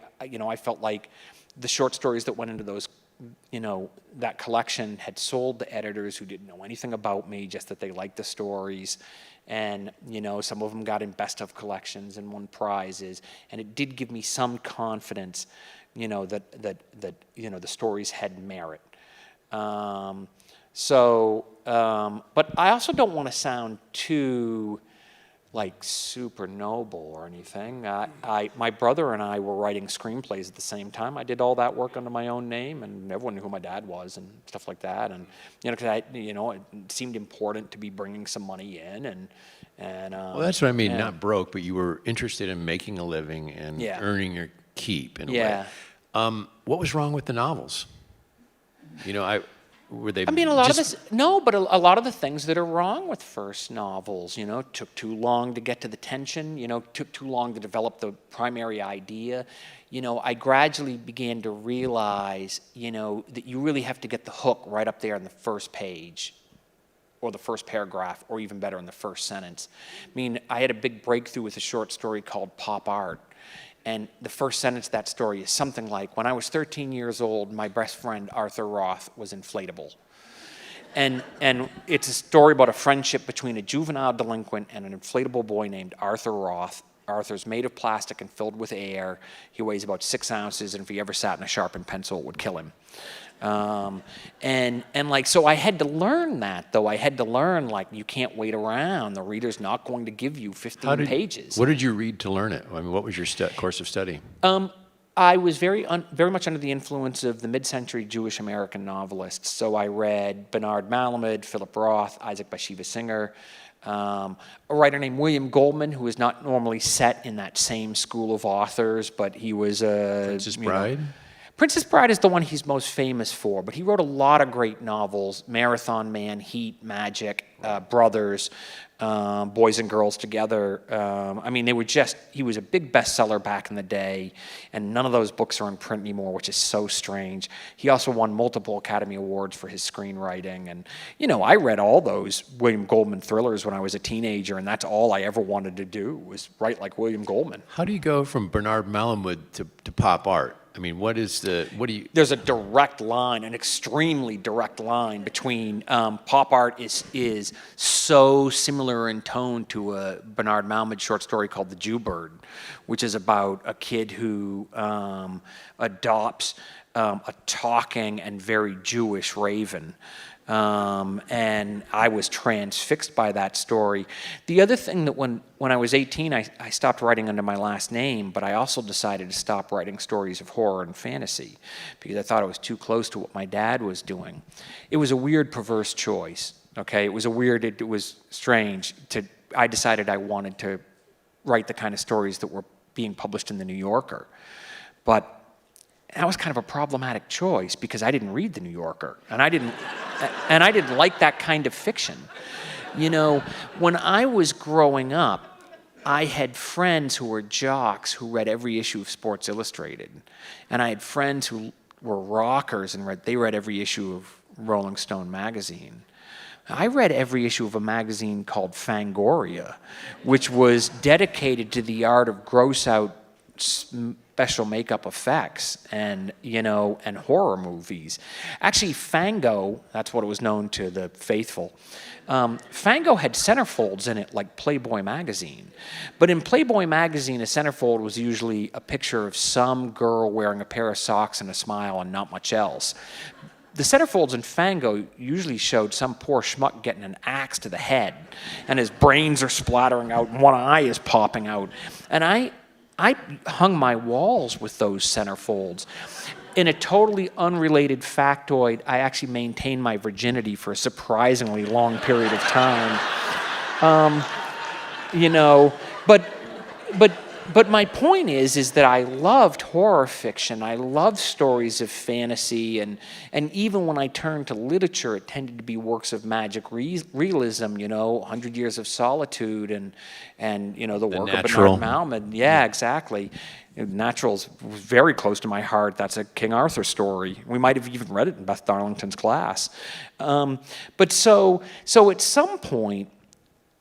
felt like the short stories that went into those, that collection had sold to editors who didn't know anything about me, just that they liked the stories, and some of them got in best of collections and won prizes, and it did give me some confidence, that the stories had merit. But I also don't want to sound too, super noble or anything. My brother and I were writing screenplays at the same time. I did all that work under my own name, and everyone knew who my dad was and stuff like that. And because it seemed important to be bringing some money in, and well, that's what I mean. Not broke, but you were interested in making a living and earning your keep in a way. What was wrong with the novels? Were they? I mean, a lot of the things that are wrong with first novels, took too long to get to the tension, took too long to develop the primary idea. I gradually began to realize, that you really have to get the hook right up there on the first page or the first paragraph, or even better, in the first sentence. I mean, I had a big breakthrough with a short story called Pop Art. And the first sentence of that story is something like, when I was 13 years old, my best friend, Arthur Roth, was inflatable. And it's a story about a friendship between a juvenile delinquent and an inflatable boy named Arthur Roth. Arthur's made of plastic and filled with air. He weighs about 6 ounces, and if he ever sat in a sharpened pencil, it would kill him. So I had to learn that, though. I had to learn, like, you can't wait around. The reader's not going to give you 15 pages. What did you read to learn it? I mean, what was your course of study? I was very much under the influence of the mid-century Jewish American novelists. So I read Bernard Malamud, Philip Roth, Isaac Bashevis Singer, a writer named William Goldman, who is not normally set in that same school of authors, but he was a... Princess Bride? Princess Bride is the one he's most famous for, but he wrote a lot of great novels: Marathon Man, Heat, Magic, Brothers, Boys and Girls Together. He was a big bestseller back in the day, and none of those books are in print anymore, which is so strange. He also won multiple Academy Awards for his screenwriting, and, I read all those William Goldman thrillers when I was a teenager, and that's all I ever wanted to do, was write like William Goldman. How do you go from Bernard Malamud to pop art? I mean, There's a direct line, an extremely direct line between pop art is so similar in tone to a Bernard Malamud short story called The Jew Bird, which is about a kid who adopts a talking and very Jewish raven. And I was transfixed by that story. The other thing that when I was 18, I stopped writing under my last name, but I also decided to stop writing stories of horror and fantasy because I thought it was too close to what my dad was doing. It was a weird, perverse choice, okay? It was strange. I decided I wanted to write the kind of stories that were being published in The New Yorker. But that was kind of a problematic choice because I didn't read The New Yorker, and I didn't like that kind of fiction. When I was growing up, I had friends who were jocks who read every issue of Sports Illustrated, and I had friends who were rockers and they read every issue of Rolling Stone magazine. I read every issue of a magazine called Fangoria, which was dedicated to the art of gross-out special makeup effects and horror movies. Actually, Fango, that's what it was known to the faithful. Fango had centerfolds in it like Playboy magazine. But in Playboy magazine, a centerfold was usually a picture of some girl wearing a pair of socks and a smile and not much else. The centerfolds in Fango usually showed some poor schmuck getting an axe to the head, and his brains are splattering out, and one eye is popping out. And I hung my walls with those centerfolds. In a totally unrelated factoid, I actually maintained my virginity for a surprisingly long period of time. But my point is that I loved horror fiction. I loved stories of fantasy, and even when I turned to literature, it tended to be works of magic realism. 100 Years of Solitude, and the work of Bernard Malamud. Yeah, exactly. Natural's very close to my heart. That's a King Arthur story. We might have even read it in Beth Darlington's class. But so at some point,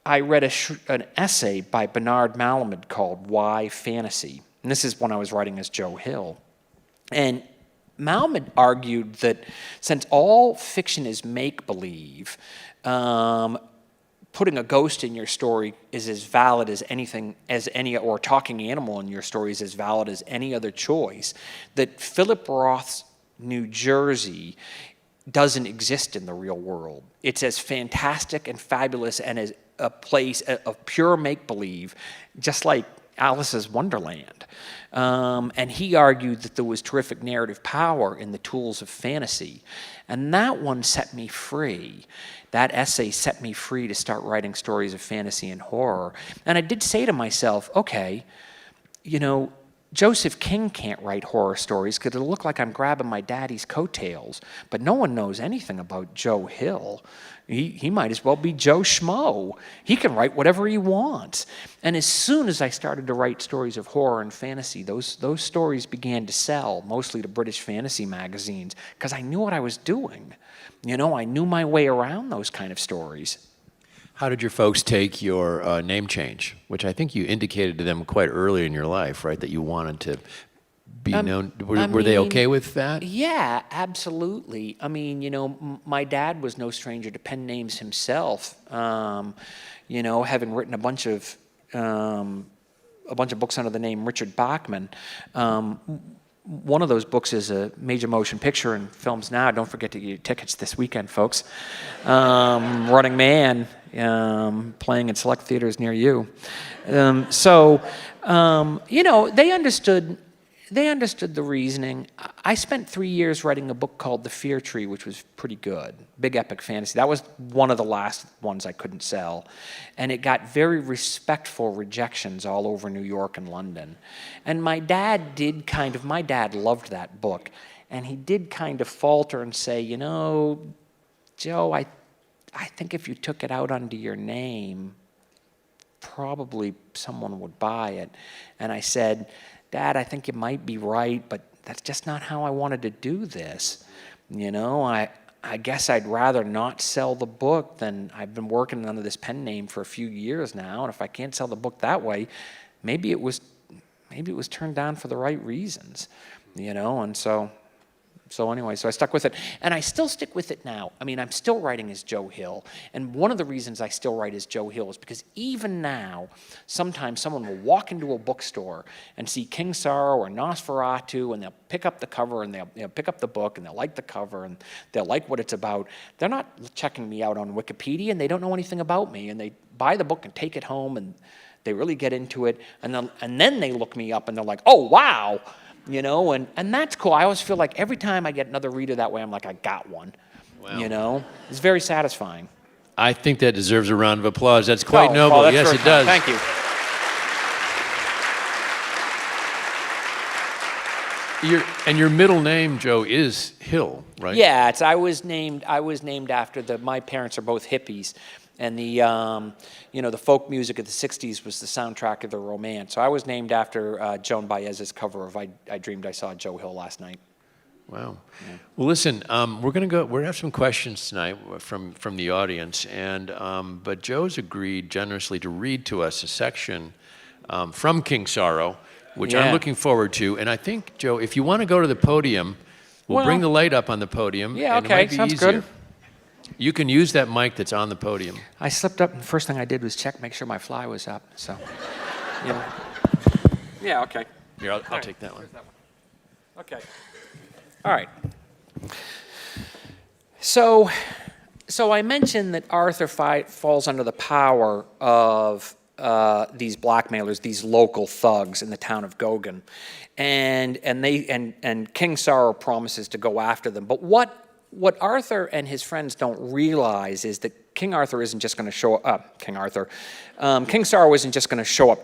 I read an essay by Bernard Malamud called Why Fantasy? And this is when I was writing as Joe Hill. And Malamud argued that since all fiction is make-believe, putting a ghost in your story is as valid as or a talking animal in your story is as valid as any other choice, that Philip Roth's New Jersey doesn't exist in the real world. It's as fantastic and fabulous and as a place of pure make-believe, just like Alice's Wonderland. And he argued that there was terrific narrative power in the tools of fantasy. And that one set me free. That essay set me free to start writing stories of fantasy and horror. And I did say to myself, okay, Joseph King can't write horror stories because it'll look like I'm grabbing my daddy's coattails. But no one knows anything about Joe Hill. He might as well be Joe Schmo. He can write whatever he wants. And as soon as I started to write stories of horror and fantasy, those stories began to sell, mostly to British fantasy magazines, because I knew what I was doing. I knew my way around those kind of stories. How did your folks take your name change, which I think you indicated to them quite early in your life, right, that you wanted to be known? Were they okay with that? Yeah, absolutely. My dad was no stranger to pen names himself, having written a bunch of a bunch of books under the name Richard Bachman. One of those books is a major motion picture and films now. Don't forget to get your tickets this weekend, folks. Running Man, playing in select theaters near you. They understood the reasoning. I spent 3 years writing a book called The Fear Tree, which was pretty good. Big epic fantasy. That was one of the last ones I couldn't sell. And it got very respectful rejections all over New York and London. And my dad loved that book. And he did kind of falter and say, Joe, I think if you took it out under your name, probably someone would buy it. And I said, Dad, I think you might be right, but that's just not how I wanted to do this. I guess I'd rather not sell the book than I've been working under this pen name for a few years now, and if I can't sell the book that way, maybe it was turned down for the right reasons, and so anyway, I stuck with it. And I still stick with it now. I mean, I'm still writing as Joe Hill. And one of the reasons I still write as Joe Hill is because even now, sometimes someone will walk into a bookstore and see King Sorrow or Nosferatu, and they'll pick up the cover, and they'll pick up the book, and they'll like the cover, and they'll like what it's about. They're not checking me out on Wikipedia, and they don't know anything about me. And they buy the book and take it home, and they really get into it. And then they look me up, and they're like, oh, wow. And that's cool. I always feel like every time I get another reader that way, I'm like, I got one. Wow. It's very satisfying. I think that deserves a round of applause. That's quite noble. That's yes, it does. Thank you. And your middle name, Joe, is Hill, right? Yeah, I was named after my parents are both hippies. And the folk music of the 60s was the soundtrack of the romance. So I was named after Joan Baez's cover of I Dreamed I Saw Joe Hill Last Night. Wow. Yeah. Well, listen, we're going to have some questions tonight from the audience. But Joe's agreed generously to read to us a section from King Sorrow, which I'm looking forward to. And I think, Joe, if you want to go to the podium, we'll bring the light up on the podium. Yeah, and okay, it might be sounds easier. good. You can use that mic that's on the podium. I slipped up, and the first thing I did was make sure my fly was up. So, Yeah, okay. Here, I'll take that one. Okay. All right. So I mentioned that Arthur falls under the power of these blackmailers, these local thugs in the town of Goguen, and King Sorrow promises to go after them. But what Arthur and his friends don't realize is that King Sorrow isn't just going to show up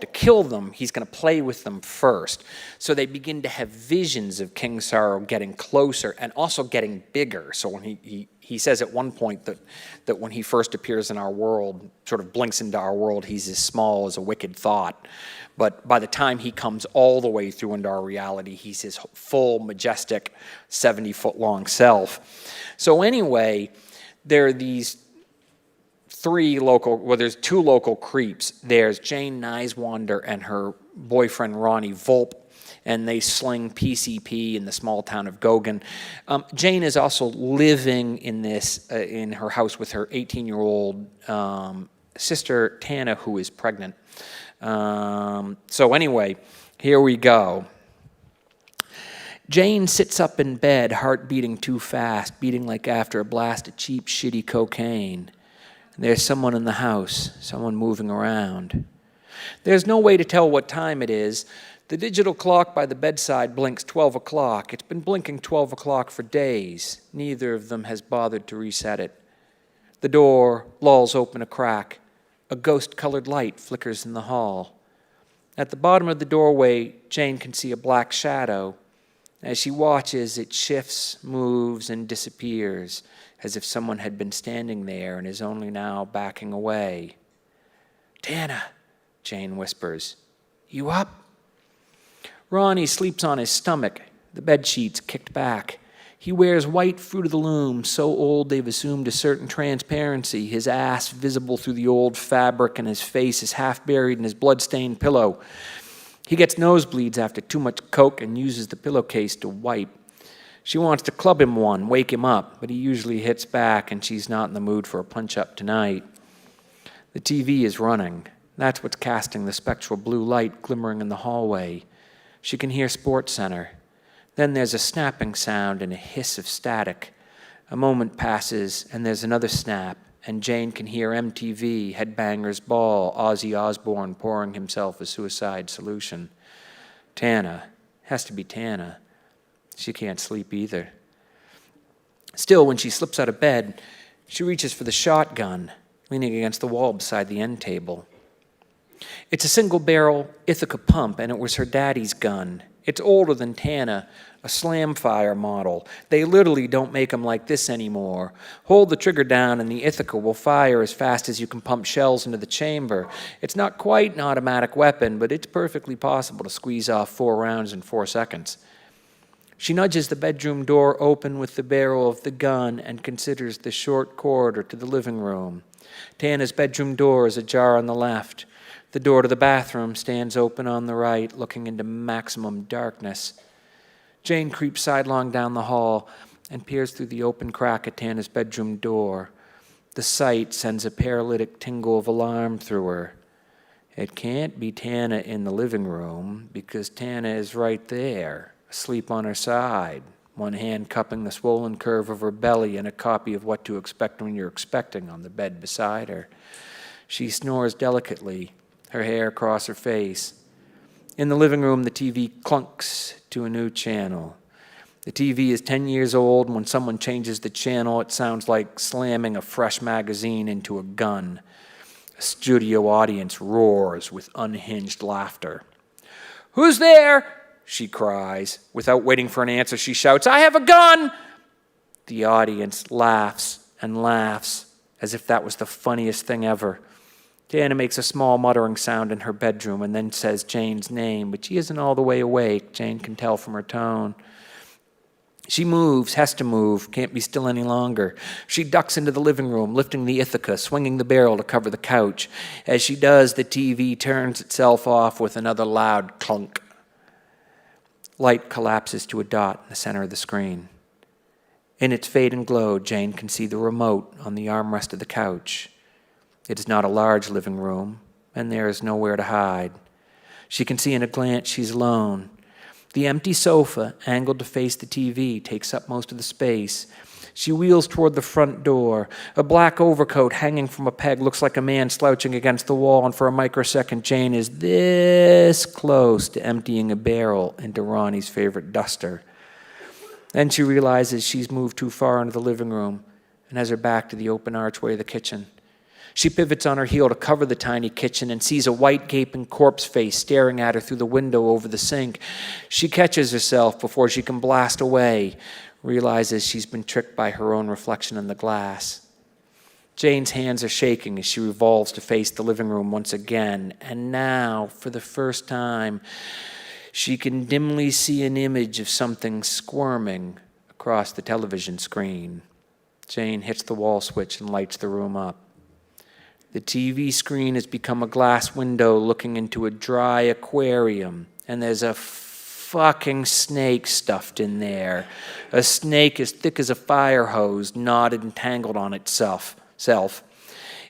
to kill them. He's going to play with them first. So they begin to have visions of King Sorrow getting closer and also getting bigger. So when he says at one point that when he first appears in our world, sort of blinks into our world, he's as small as a wicked thought. But by the time he comes all the way through into our reality, he's his full, majestic, 70-foot-long self. So anyway, there are these there's two local creeps. There's Jane Niswander and her boyfriend Ronnie Volpe, and they sling PCP in the small town of Goguen. Jane is also living in her house with her 18-year-old sister Tana, who is pregnant. So anyway, here we go. Jane sits up in bed, heart beating too fast, beating like after a blast of cheap, shitty cocaine. There's someone in the house, someone moving around. There's no way to tell what time it is. The digital clock by the bedside blinks 12 o'clock. It's been blinking 12 o'clock for days. Neither of them has bothered to reset it. The door lolls open a crack. A ghost-colored light flickers in the hall. At the bottom of the doorway, Jane can see a black shadow. As she watches, it shifts, moves, and disappears, as if someone had been standing there and is only now backing away. "Tana," Jane whispers. "You up?" Ronnie sleeps on his stomach, the bedsheets kicked back. He wears white Fruit of the Loom, so old they've assumed a certain transparency, his ass visible through the old fabric, and his face is half buried in his blood-stained pillow. He gets nosebleeds after too much coke and uses the pillowcase to wipe. She wants to club him one, wake him up, but he usually hits back, and she's not in the mood for a punch-up tonight. The TV is running. That's what's casting the spectral blue light glimmering in the hallway. She can hear Sports Center. Then there's a snapping sound and a hiss of static. A moment passes, and there's another snap, and Jane can hear MTV, Headbangers Ball, Ozzy Osbourne pouring himself a suicide solution. Tana. Has to be Tana. She can't sleep either. Still, when she slips out of bed, she reaches for the shotgun, leaning against the wall beside the end table. It's a single-barrel Ithaca pump, and it was her daddy's gun. It's older than Tana, a slam-fire model. They literally don't make them like this anymore. Hold the trigger down and the Ithaca will fire as fast as you can pump shells into the chamber. It's not quite an automatic weapon, but it's perfectly possible to squeeze off 4 rounds in 4 seconds. She nudges the bedroom door open with the barrel of the gun and considers the short corridor to the living room. Tana's bedroom door is ajar on the left. The door to the bathroom stands open on the right, looking into maximum darkness. Jane creeps sidelong down the hall and peers through the open crack at Tana's bedroom door. The sight sends a paralytic tingle of alarm through her. It can't be Tana in the living room because Tana is right there, asleep on her side, one hand cupping the swollen curve of her belly and a copy of What to Expect When You're Expecting on the bed beside her. She snores delicately, her hair across her face. In the living room, the TV clunks to a new channel. The TV is 10 years old, and when someone changes the channel, it sounds like slamming a fresh magazine into a gun. A studio audience roars with unhinged laughter. "Who's there?" she cries. Without waiting for an answer, she shouts, "I have a gun!" The audience laughs and laughs, as if that was the funniest thing ever. Tana makes a small muttering sound in her bedroom and then says Jane's name, but she isn't all the way awake. Jane can tell from her tone. She moves, has to move, can't be still any longer. She ducks into the living room, lifting the Ithaca, swinging the barrel to cover the couch. As she does, the TV turns itself off with another loud clunk. Light collapses to a dot in the center of the screen. In its fading glow, Jane can see the remote on the armrest of the couch. It is not a large living room, and there is nowhere to hide. She can see in a glance she's alone. The empty sofa, angled to face the TV, takes up most of the space. She wheels toward the front door. A black overcoat hanging from a peg looks like a man slouching against the wall, and for a microsecond, Jane is this close to emptying a barrel into Ronnie's favorite duster. Then she realizes she's moved too far into the living room and has her back to the open archway of the kitchen. She pivots on her heel to cover the tiny kitchen and sees a white gaping corpse face staring at her through the window over the sink. She catches herself before she can blast away, realizes she's been tricked by her own reflection in the glass. Jane's hands are shaking as she revolves to face the living room once again, and now, for the first time, she can dimly see an image of something squirming across the television screen. Jane hits the wall switch and lights the room up. The TV screen has become a glass window looking into a dry aquarium, and there's a fucking snake stuffed in there. A snake as thick as a fire hose, knotted and tangled on itself.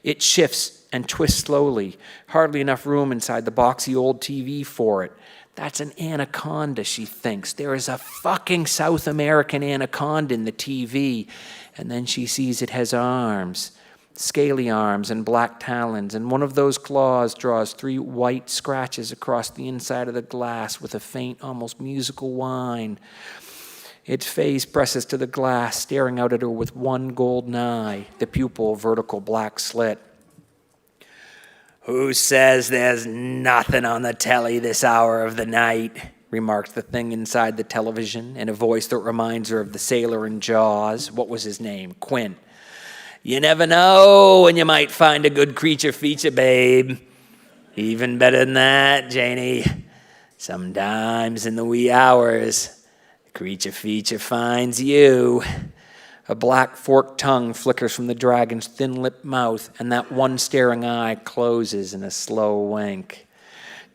It shifts and twists slowly, hardly enough room inside the boxy old TV for it. That's an anaconda, she thinks. There is a fucking South American anaconda in the TV. And then she sees it has arms. Scaly arms and black talons, and one of those claws draws 3 white scratches across the inside of the glass with a faint, almost musical whine. Its face presses to the glass, staring out at her with one golden eye, the pupil a vertical black slit. "Who says there's nothing on the telly this hour of the night?" remarked the thing inside the television in a voice that reminds her of the sailor in Jaws. What was his name? Quint. "You never know when you might find a good creature feature, babe. Even better than that, Janie. Sometimes in the wee hours, the creature feature finds you." A black forked tongue flickers from the dragon's thin-lipped mouth, and that one staring eye closes in a slow wink.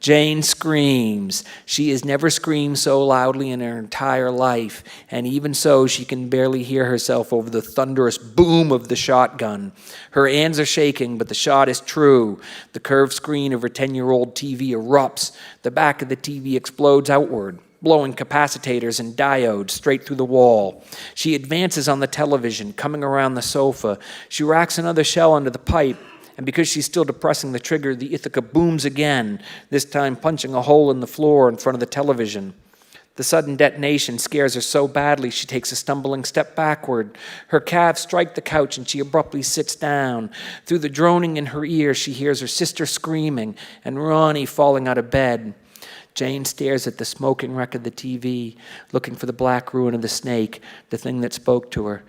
Jane screams. She has never screamed so loudly in her entire life, and even so, she can barely hear herself over the thunderous boom of the shotgun. Her hands are shaking, but the shot is true. The curved screen of her 10-year-old TV erupts. The back of the TV explodes outward, blowing capacitors and diodes straight through the wall. She advances on the television, coming around the sofa. She racks another shell under the pipe, and because she's still depressing the trigger, the Ithaca booms again, this time punching a hole in the floor in front of the television. The sudden detonation scares her so badly she takes a stumbling step backward. Her calves strike the couch and she abruptly sits down. Through the droning in her ears, she hears her sister screaming and Ronnie falling out of bed. Jane stares at the smoking wreck of the TV, looking for the black ruin of the snake, the thing that spoke to her.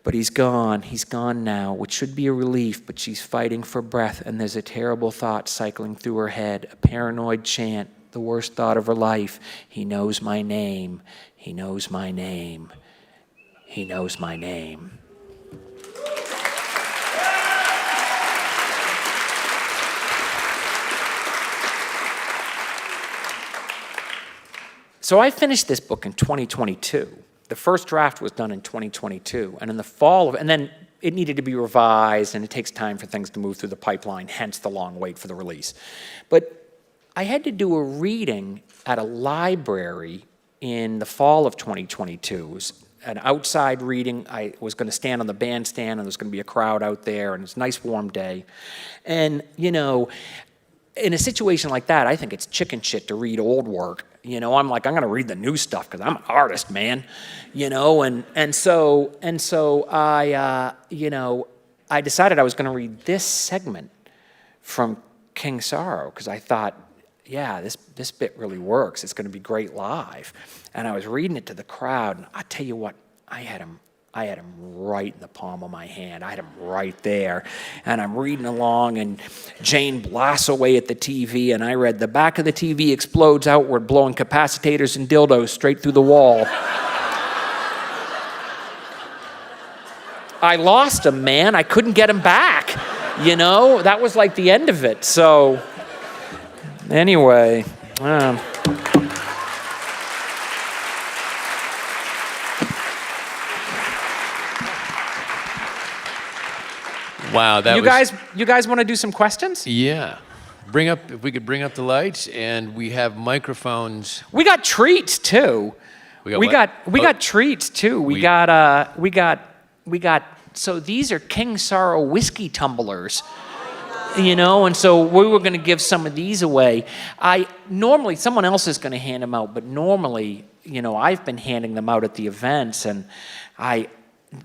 But he's gone now, which should be a relief, but she's fighting for breath, and there's a terrible thought cycling through her head, a paranoid chant, the worst thought of her life. He knows my name. He knows my name. He knows my name. So I finished this book in 2022. The first draft was done in 2022, and in the fall and then it needed to be revised, and it takes time for things to move through the pipeline, hence the long wait for the release. But I had to do a reading at a library in the fall of 2022. It was an outside reading. I was going to stand on the bandstand, and there was going to be a crowd out there, and it's a nice warm day. And, you know, in a situation like that, I think it's chicken shit to read old work. You know, I'm going to read the new stuff because I'm an artist, man. You know, and so I, I decided I was going to read this segment from King Sorrow because I thought, yeah, this bit really works. It's going to be great live. And I was reading it to the crowd, and I tell you what, I had him right in the palm of my hand. I had him right there. And I'm reading along, and Jane blasts away at the TV, and I read, the back of the TV explodes outward, blowing capacitors and dildos straight through the wall. I lost him, man. I couldn't get him back. You know, that was like the end of it. So, anyway. Wow, you guys want to do some questions? Yeah. If we could bring up the lights, and we have microphones. We got treats too. We got treats too. We got so these are King Sorrow whiskey tumblers. You know, and so we were going to give some of these away. Normally someone else is going to hand them out, but normally, you know, I've been handing them out at the events, and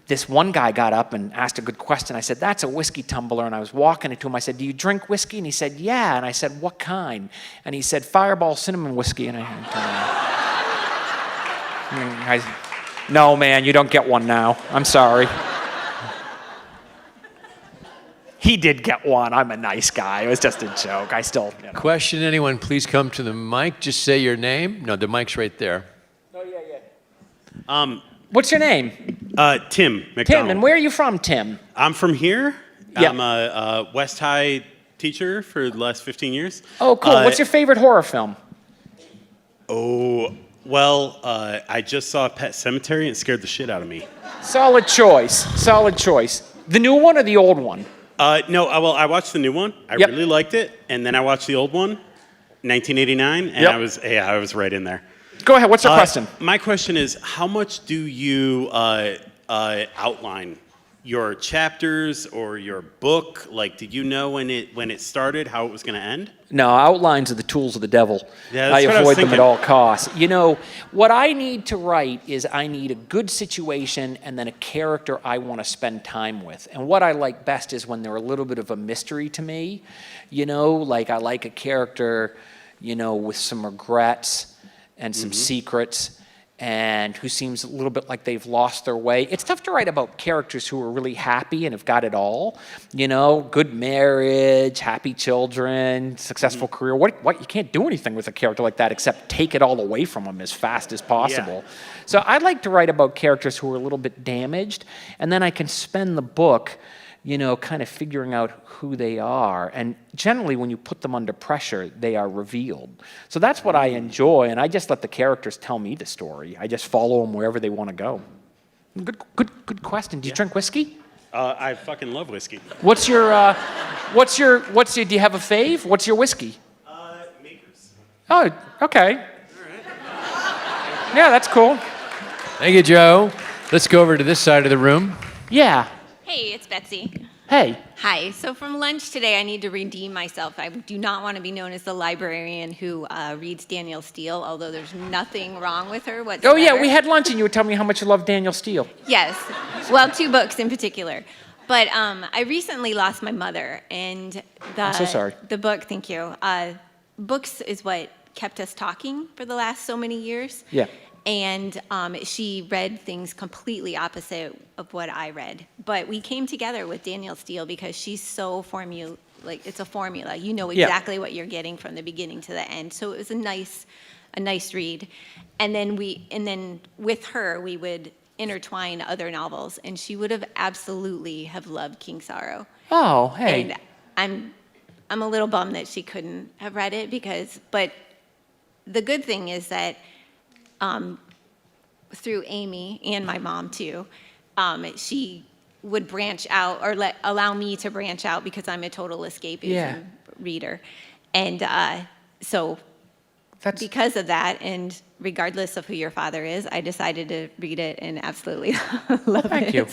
this one guy got up and asked a good question. I said, that's a whiskey tumbler. And I was walking it to him. I said, do you drink whiskey? And he said, yeah. And I said, what kind? And he said, Fireball cinnamon whiskey. And no, man, you don't get one now. I'm sorry. He did get one. I'm a nice guy. It was just a joke. I still, you know. Question, anyone, please come to the mic. Just say your name. No, the mic's right there. Oh, yeah. What's your name? Tim McDonald. Tim, and where are you from, Tim? I'm from here. Yeah. I'm a West High teacher for the last 15 years. Oh, cool. What's your favorite horror film? Oh, well, I just saw Pet Sematary and it scared the shit out of me. Solid choice. The new one or the old one? No, I watched the new one. I really liked it. And then I watched the old one, 1989, and I was right in there. Go ahead. What's your question? My question is, how much do you outline your chapters or your book? Like, did you know when it started how it was going to end? No, outlines are the tools of the devil. Yeah, I that's what I was avoid them at thinking. all costs. You know, what I need to write is I need a good situation and then a character I want to spend time with. And what I like best is when they're a little bit of a mystery to me. You know, like I like a character, you know, with some regrets and some secrets, and who seems a little bit like they've lost their way. It's tough to write about characters who are really happy and have got it all. You know, good marriage, happy children, successful career. What? You can't do anything with a character like that except take it all away from them as fast as possible. Yeah. So I like to write about characters who are a little bit damaged, and then I can spend the book kind of figuring out who they are. And generally, when you put them under pressure, they are revealed. So that's what I enjoy, and I just let the characters tell me the story. I just follow them wherever they want to go. Good question. Do you drink whiskey? I fucking love whiskey. Do you have a fave? What's your whiskey? Makers. Oh, okay. All right. Yeah, that's cool. Thank you, Joe. Let's go over to this side of the room. Yeah. Hey, it's Betsy. Hey. Hi. So from lunch today, I need to redeem myself. I do not want to be known as the librarian who reads Danielle Steele, although there's nothing wrong with her whatsoever. Oh, yeah, we had lunch and you were telling me how much you love Danielle Steele. Yes. Well, 2 books in particular. But I recently lost my mother, and I'm so sorry. The book, thank you. Books is what kept us talking for the last so many years. Yeah. And she read things completely opposite of what I read. But we came together with Danielle Steele because she's so it's a formula. You know exactly what you're getting from the beginning to the end. So it was a nice read. And then with her, we would intertwine other novels, and she would have absolutely have loved King Sorrow. Oh, hey. And I'm a little bummed that she couldn't have read it but the good thing is that through Amy and my mom too, she would branch out or allow me to branch out because I'm a total escapism reader. And so because of that, and regardless of who your father is, I decided to read it and absolutely love it. Thank you.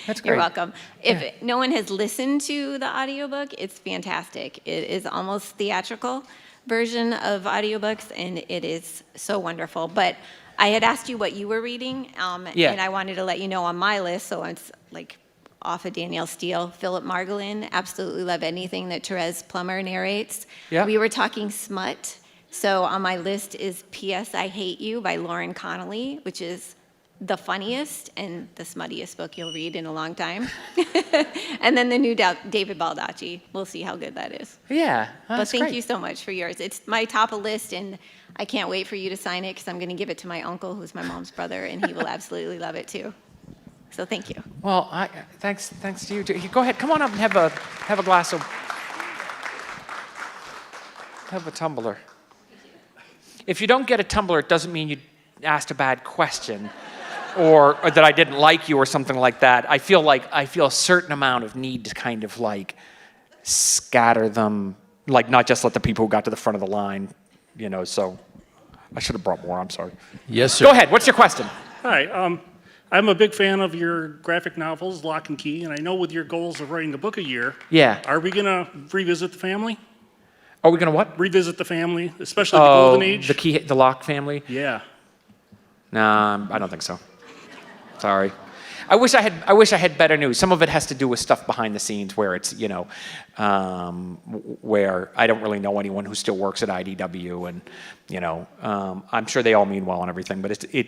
That's great. You're welcome. If no one has listened to the audiobook, it's fantastic. It is almost theatrical version of audiobooks, and it is so wonderful. But I had asked you what you were reading, and I wanted to let you know on my list, so it's like off of Danielle Steele, Philip Margolin, absolutely love anything that Therese Plummer narrates. Yeah. We were talking smut, so on my list is P.S. I Hate You by Lauren Connolly, which is the funniest and the smuttiest book you'll read in a long time. And then the new David Baldacci. We'll see how good that is. Yeah, but thank you so much for yours. It's my top of list, and I can't wait for you to sign it because I'm going to give it to my uncle, who's my mom's brother, and he will absolutely love it too. So thank you. Well, thanks to you too. Go ahead, come on up and have a glass of, have a tumbler. If you don't get a tumbler, it doesn't mean you asked a bad question. Or that I didn't like you or something like that. I feel a certain amount of need to kind of scatter them, not just let the people who got to the front of the line, so I should have brought more, I'm sorry. Yes, sir. Go ahead, what's your question? Hi, I'm a big fan of your graphic novels, Lock and Key, and I know with your goals of writing a book a year, are we gonna revisit the family? Are we gonna what? Revisit the family, especially the Golden Age? The Locke family? Yeah. Nah, I don't think so. Sorry. I wish I had better news. Some of it has to do with stuff behind the scenes where it's, where I don't really know anyone who still works at IDW, and, I'm sure they all mean well and everything, but they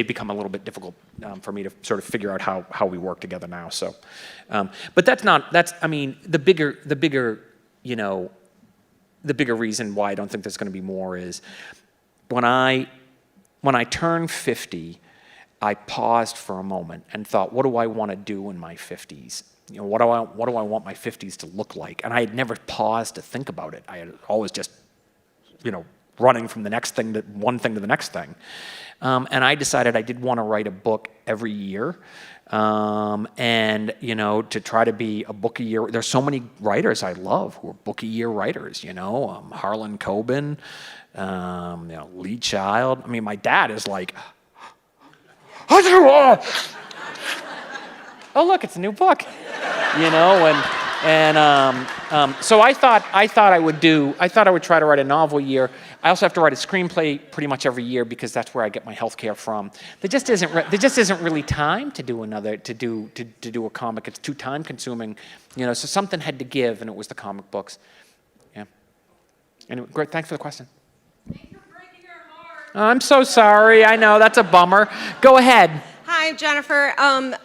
become a little bit difficult for me to sort of figure out how we work together now. So, but the bigger reason why I don't think there's going to be more is when I turned 50. I paused for a moment and thought, what do I want to do in my 50s? What do I want my 50s to look like? And I had never paused to think about it. I had always just, running from the next thing to one thing to the next thing. And I decided I did want to write a book every year. And, to try to be a book a year. There's so many writers I love who are book a year writers, Harlan Coben, Lee Child. I mean, my dad is like, oh look, it's a new book, so I thought I would try to write a novel a year. I also have to write a screenplay pretty much every year because that's where I get my health care from. There just isn't really time to do a comic. It's too time consuming, so something had to give, and it was the comic books. Yeah. Anyway, great. Thanks for the question. I'm so sorry. I know, that's a bummer. Go ahead. Hi, Jennifer.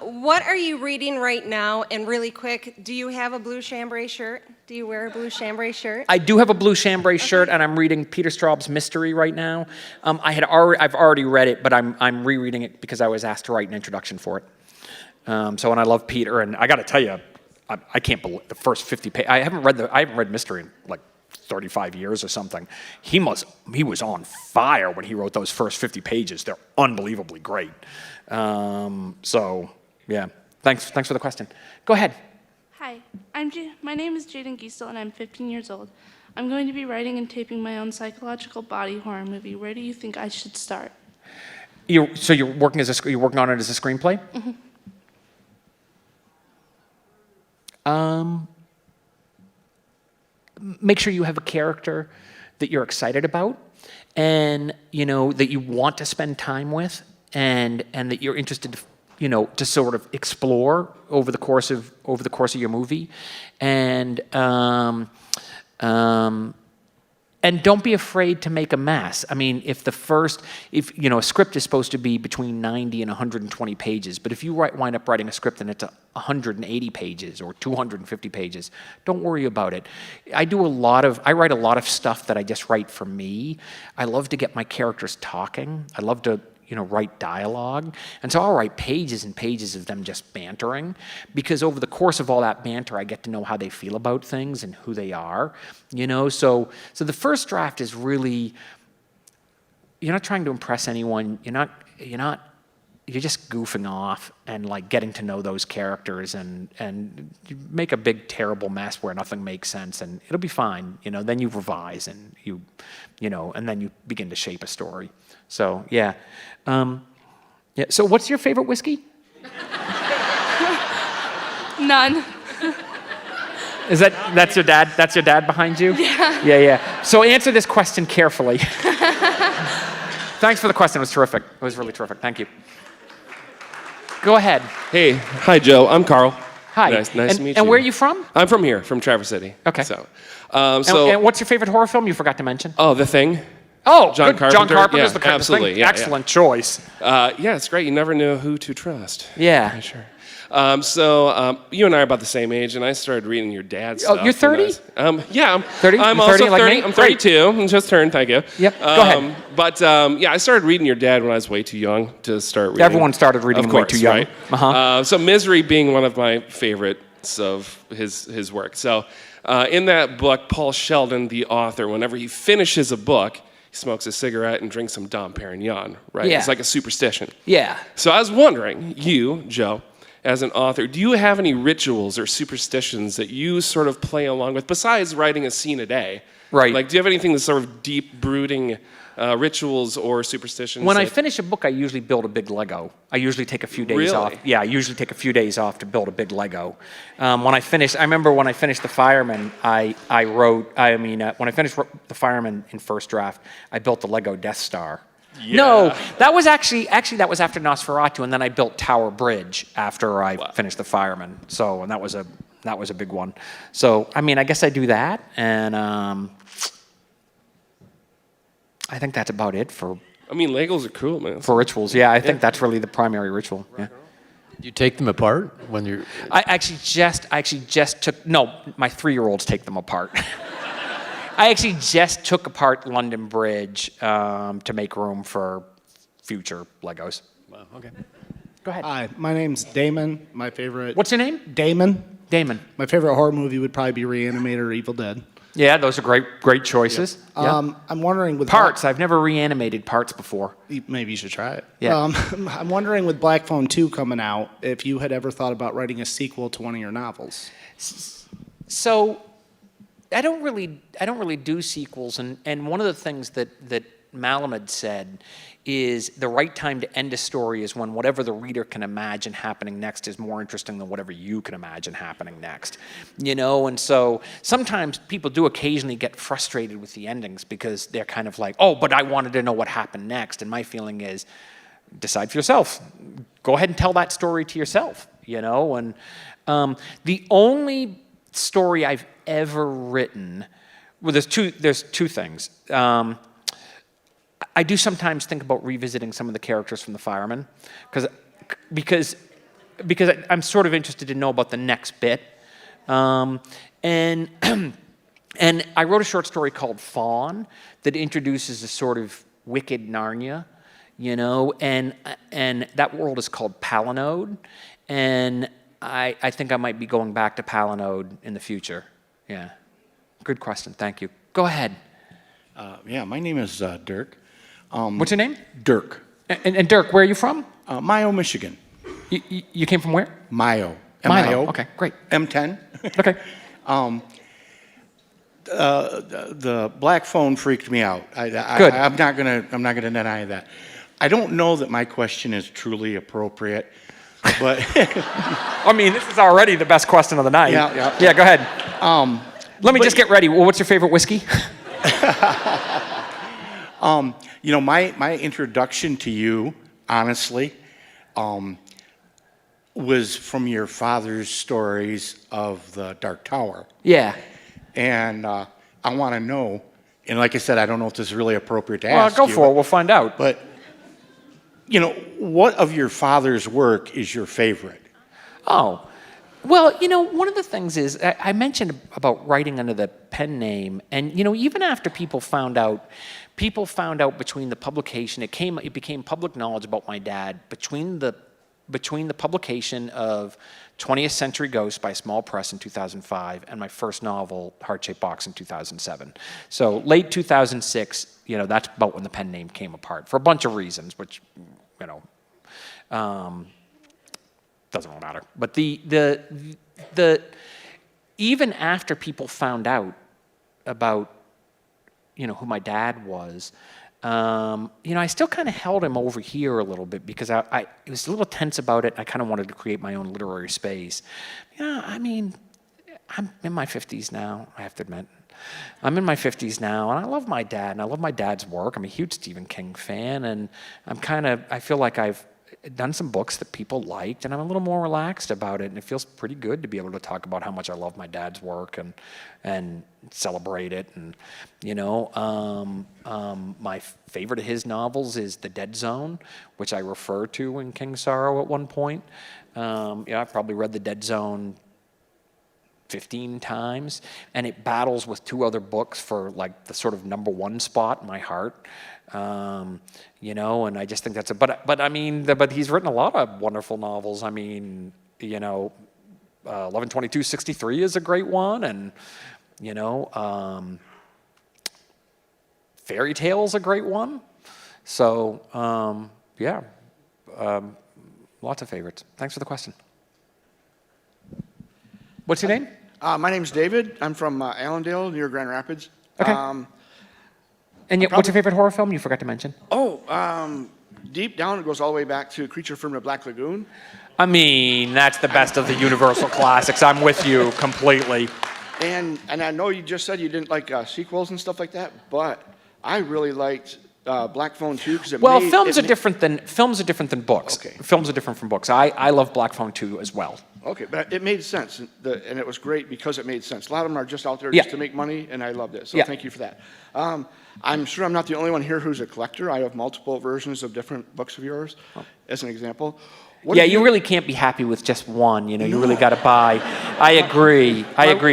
What are you reading right now? And really quick, do you have a blue chambray shirt? Do you wear a blue chambray shirt? I do have a blue chambray shirt, and I'm reading Peter Straub's Mystery right now. I've already read it, but I'm rereading it because I was asked to write an introduction for it. And I love Peter, and I got to tell you, I can't believe the first 50 pages. I haven't read mystery in like 35 years or something. He was on fire when he wrote those first 50 pages. They're unbelievably great. Yeah. Thanks for the question. Go ahead. Hi, my name is Jaden Giesel, and I'm 15 years old. I'm going to be writing and taping my own psychological body horror movie. Where do you think I should start? You're working on it as a screenplay? Mm-hmm. Make sure you have a character that you're excited about, and that you want to spend time with, and that you're interested to sort of explore over the course of your movie, and don't be afraid to make a mess. I mean, if a script is supposed to be between 90 and 120 pages, but if you wind up writing a script and it's 180 pages or 250 pages, don't worry about it. I write a lot of stuff that I just write for me. I love to get my characters talking. I love to write dialogue. And so I'll write pages and pages of them just bantering, because over the course of all that banter, I get to know how they feel about things and who they are, So the first draft is really, you're not trying to impress anyone. You're just goofing off and like getting to know those characters, and you make a big terrible mess where nothing makes sense, and it'll be fine. Then you revise and and then you begin to shape a story. So yeah. So what's your favorite whiskey? None. That's your dad? That's your dad behind you? Yeah. Yeah. So answer this question carefully. Thanks for the question. It was terrific. It was really terrific. Thank you. Go ahead. Hey, hi Joe. I'm Carl. Hi. Nice to meet you. And where are you from? I'm from here, from Traverse City. Okay. So, and what's your favorite horror film? You forgot to mention. Oh, The Thing. Oh, John Carpenter. John Carpenter's Yeah, The Thing. absolutely. Yeah, Excellent choice. Yeah, it's great. You never know who to trust. Yeah. Sure. You and I are about the same age, and I started reading your dad's stuff. Oh, you're 30? Yeah, I'm 30? I'm You're also 30 like 30. me? I'm 32. I just turned. Thank you. Yep. Go ahead. But I started reading your dad when I was way too young to start reading. Everyone started reading of way course, too young. Right? Uh-huh. So Misery being one of my favorites of his work. So in that book, Paul Sheldon, the author, whenever he finishes a book, he smokes a cigarette and drinks some Dom Perignon, right? Yeah. It's like a superstition. Yeah. So I was wondering, you, Joe, as an author, do you have any rituals or superstitions that you sort of play along with, besides writing a scene a day? Right. Like, do you have anything that's sort of deep, brooding rituals or superstitions? When I finish a book, I usually build a big Lego. I usually take a few days Really? off. Yeah, I usually take a few days off to build a big Lego. I remember when I finished The Fireman, when I finished The Fireman in first draft, I built the Lego Death Star. Yeah. No, that was actually that was after Nosferatu, and then I built Tower Bridge after I finished The Fireman. So, and that was a big one. So, I guess I do that, and I think that's about it for. Legos are cool, man. For rituals, yeah, I think that's really the primary ritual. Yeah. Do you take them apart when you're? I actually just took. No, my 3-year-olds take them apart. I actually just took apart London Bridge to make room for future Legos. Wow. Okay. Go ahead. Hi, my name's Damon. My favorite. What's your name? Damon. Damon. My favorite horror movie would probably be Reanimator or Evil Dead. Yeah, those are great choices. Yep. Yeah. I'm wondering with Parts. I've never reanimated Parts before. Maybe you should try it. Yeah. I'm wondering with Black Phone 2 coming out, if you had ever thought about writing a sequel to one of your novels. So, I don't really do sequels, and one of the things that Malamud said is the right time to end a story is when whatever the reader can imagine happening next is more interesting than whatever you can imagine happening next. And so sometimes people do occasionally get frustrated with the endings because they're kind of like, oh, but I wanted to know what happened next. And my feeling is, decide for yourself. Go ahead and tell that story to yourself, And the only story I've ever written, well, there's two things. I do sometimes think about revisiting some of the characters from The Fireman, because I'm sort of interested to know about the next bit. And I wrote a short story called Fawn that introduces a sort of wicked Narnia, and that world is called Palinode. And I think I might be going back to Palinode in the future. Yeah. Good question. Thank you. Go ahead. Yeah, my name is Dirk. What's your name? Dirk. And Dirk, where are you from? Mayo, Michigan. You came from where? Mayo. Mayo. Okay, great. M10. Okay. The black phone freaked me out. Good. I'm not gonna deny that. I don't know that my question is truly appropriate, but I mean, this is already the best question of the night. Yeah, go ahead. Let me just get ready. Well, what's your favorite whiskey? My introduction to you, honestly, was from your father's stories of the Dark Tower. Yeah. And I want to know, and like I said, I don't know if this is really appropriate to ask you. Well, go for it. We'll find out. But, what of your father's work is your favorite? Oh, well, one of the things is, I mentioned about writing under the pen name, and, even after people found out between the publication, it became public knowledge about my dad, between the publication of 20th Century Ghosts by Small Press in 2005 and my first novel, Heart-Shaped Box, in 2007. So late 2006, that's about when the pen name came apart for a bunch of reasons, which, doesn't really matter. But the even after people found out about, who my dad was, I still kind of held him over here a little bit because I was a little tense about it. I kind of wanted to create my own literary space. I'm in my 50s now, I have to admit. I'm in my 50s now, and I love my dad, and I love my dad's work. I'm a huge Stephen King fan, and I feel like I've done some books that people liked, and I'm a little more relaxed about it, and it feels pretty good to be able to talk about how much I love my dad's work and celebrate it. And my favorite of his novels is The Dead Zone, which I refer to in King Sorrow at one point. I've probably read The Dead Zone 15 times, and it battles with two other books for like the sort of number 1 spot in my heart. And I just think that's but he's written a lot of wonderful novels. 11/22/63 is a great one, and Fairy Tale is a great one. So lots of favorites. Thanks for the question. What's your name? My name's David. I'm from Allendale, near Grand Rapids. Okay. What's your favorite horror film? You forgot to mention. Deep down, it goes all the way back to Creature from the Black Lagoon. That's the best of the Universal classics. I'm with you completely. And I know you just said you didn't like sequels and stuff like that, but I really liked Black Phone 2 because films are different than books. Okay. Films are different from books. I love Black Phone 2 as well. Okay, but it made sense, and it was great because it made sense. A lot of them are just out there just to make money, and I loved it. So thank you for that. I'm sure I'm not the only one here who's a collector. I have multiple versions of different books of yours, as an example. You really can't be happy with just one. You really got to buy. I agree.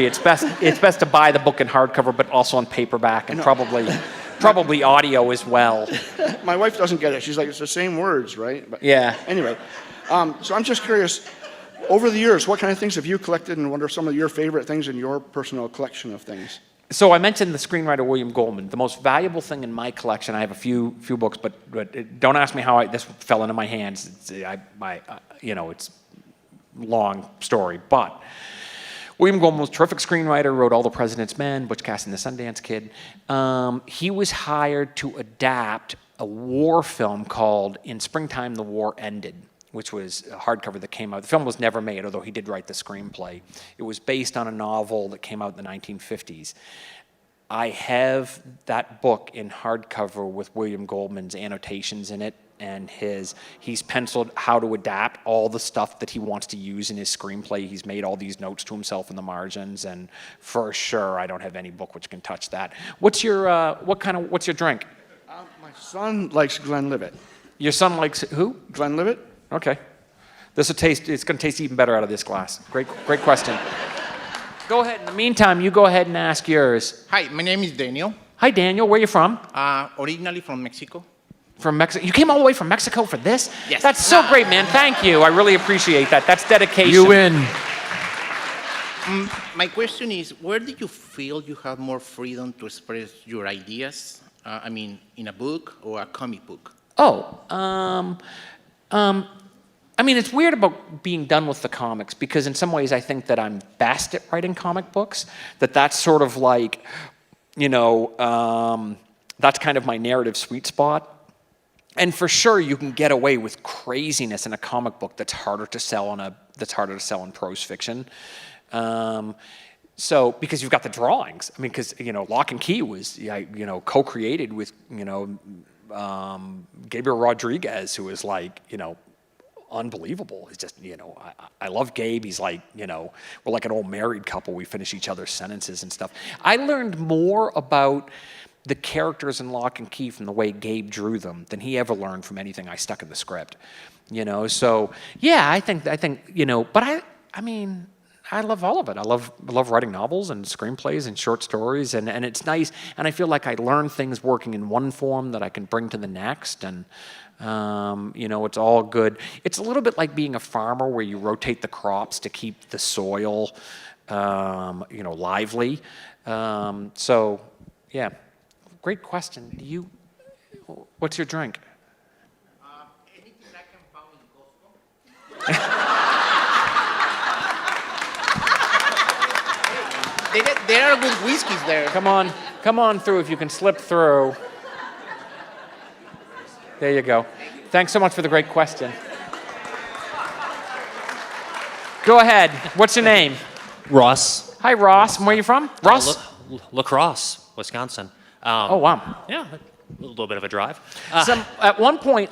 It's best to buy the book in hardcover, but also on paperback, and probably audio as well. My wife doesn't get it. She's like, it's the same words, right? But yeah. Anyway, so I'm just curious. Over the years, what kind of things have you collected, and what are some of your favorite things in your personal collection of things? So I mentioned the screenwriter William Goldman. The most valuable thing in my collection, I have a few books, but don't ask me how this fell into my hands. It's it's a long story. But William Goldman was a terrific screenwriter, wrote All the President's Men, Butch Cassidy and the Sundance Kid. He was hired to adapt a war film called In Springtime, the War Ended, which was a hardcover that came out. The film was never made, although he did write the screenplay. It was based on a novel that came out in the 1950s. I have that book in hardcover with William Goldman's annotations in it, and he's penciled how to adapt all the stuff that he wants to use in his screenplay. He's made all these notes to himself in the margins, and for sure, I don't have any book which can touch that. What's your drink? My son likes Glenlivet. Your son likes who? Glenlivet. Okay. It's going to taste even better out of this glass. Great question. Go ahead. In the meantime, you go ahead and ask yours. Hi, my name is Daniel. Hi, Daniel. Where are you from? Originally from Mexico. From Mexico. You came all the way from Mexico for this? Yes. That's so great, man. Thank you. I really appreciate that. That's dedication. You win. My question is, where do you feel you have more freedom to express your ideas? In a book or a comic book? I mean, it's weird about being done with the comics because in some ways I think that I'm best at writing comic books, that's sort of like, that's kind of my narrative sweet spot. And for sure, you can get away with craziness in a comic book that's harder to sell in prose fiction. So, because you've got the drawings. I mean, because, Lock and Key was, co-created with, Gabriel Rodriguez, who is like, unbelievable. It's just, I love Gabe. He's like, we're like an old married couple. We finish each other's sentences and stuff. I learned more about the characters in Lock and Key from the way Gabe drew them than he ever learned from anything I stuck in the script. So yeah, I think, but I mean, I love all of it. I love writing novels and screenplays and short stories, and it's nice. And I feel like I learn things working in one form that I can bring to the next, and it's all good. It's a little bit like being a farmer where you rotate the crops to keep the soil, lively. So, yeah, great question. What's your drink? Anything I can find in Costco. There are good whiskeys there. Come on through if you can slip through. There you go. Thanks so much for the great question. Go ahead. What's your name? Ross. Hi, Ross. And where are you from? Ross? La Crosse, Wisconsin. Oh, wow. Yeah, a little bit of a drive. At one point,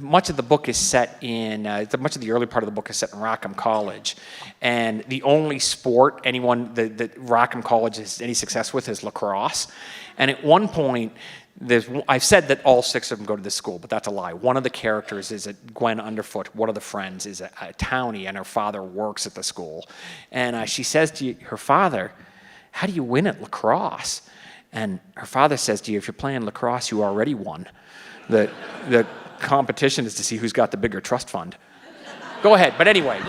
much of the book is set in much of the early part of the book is set in Rackham College, and the only sport that Rackham College has any success with is lacrosse. And at one point, I've said that all 6 of them go to this school, but that's a lie. One of the characters is Gwen Underfoot. One of the friends is a townie, and her father works at the school. And she says to her father, "How do you win at lacrosse?" And her father says to you, "If you're playing lacrosse, you already won. The competition is to see who's got the bigger trust fund." Go ahead, but anyway.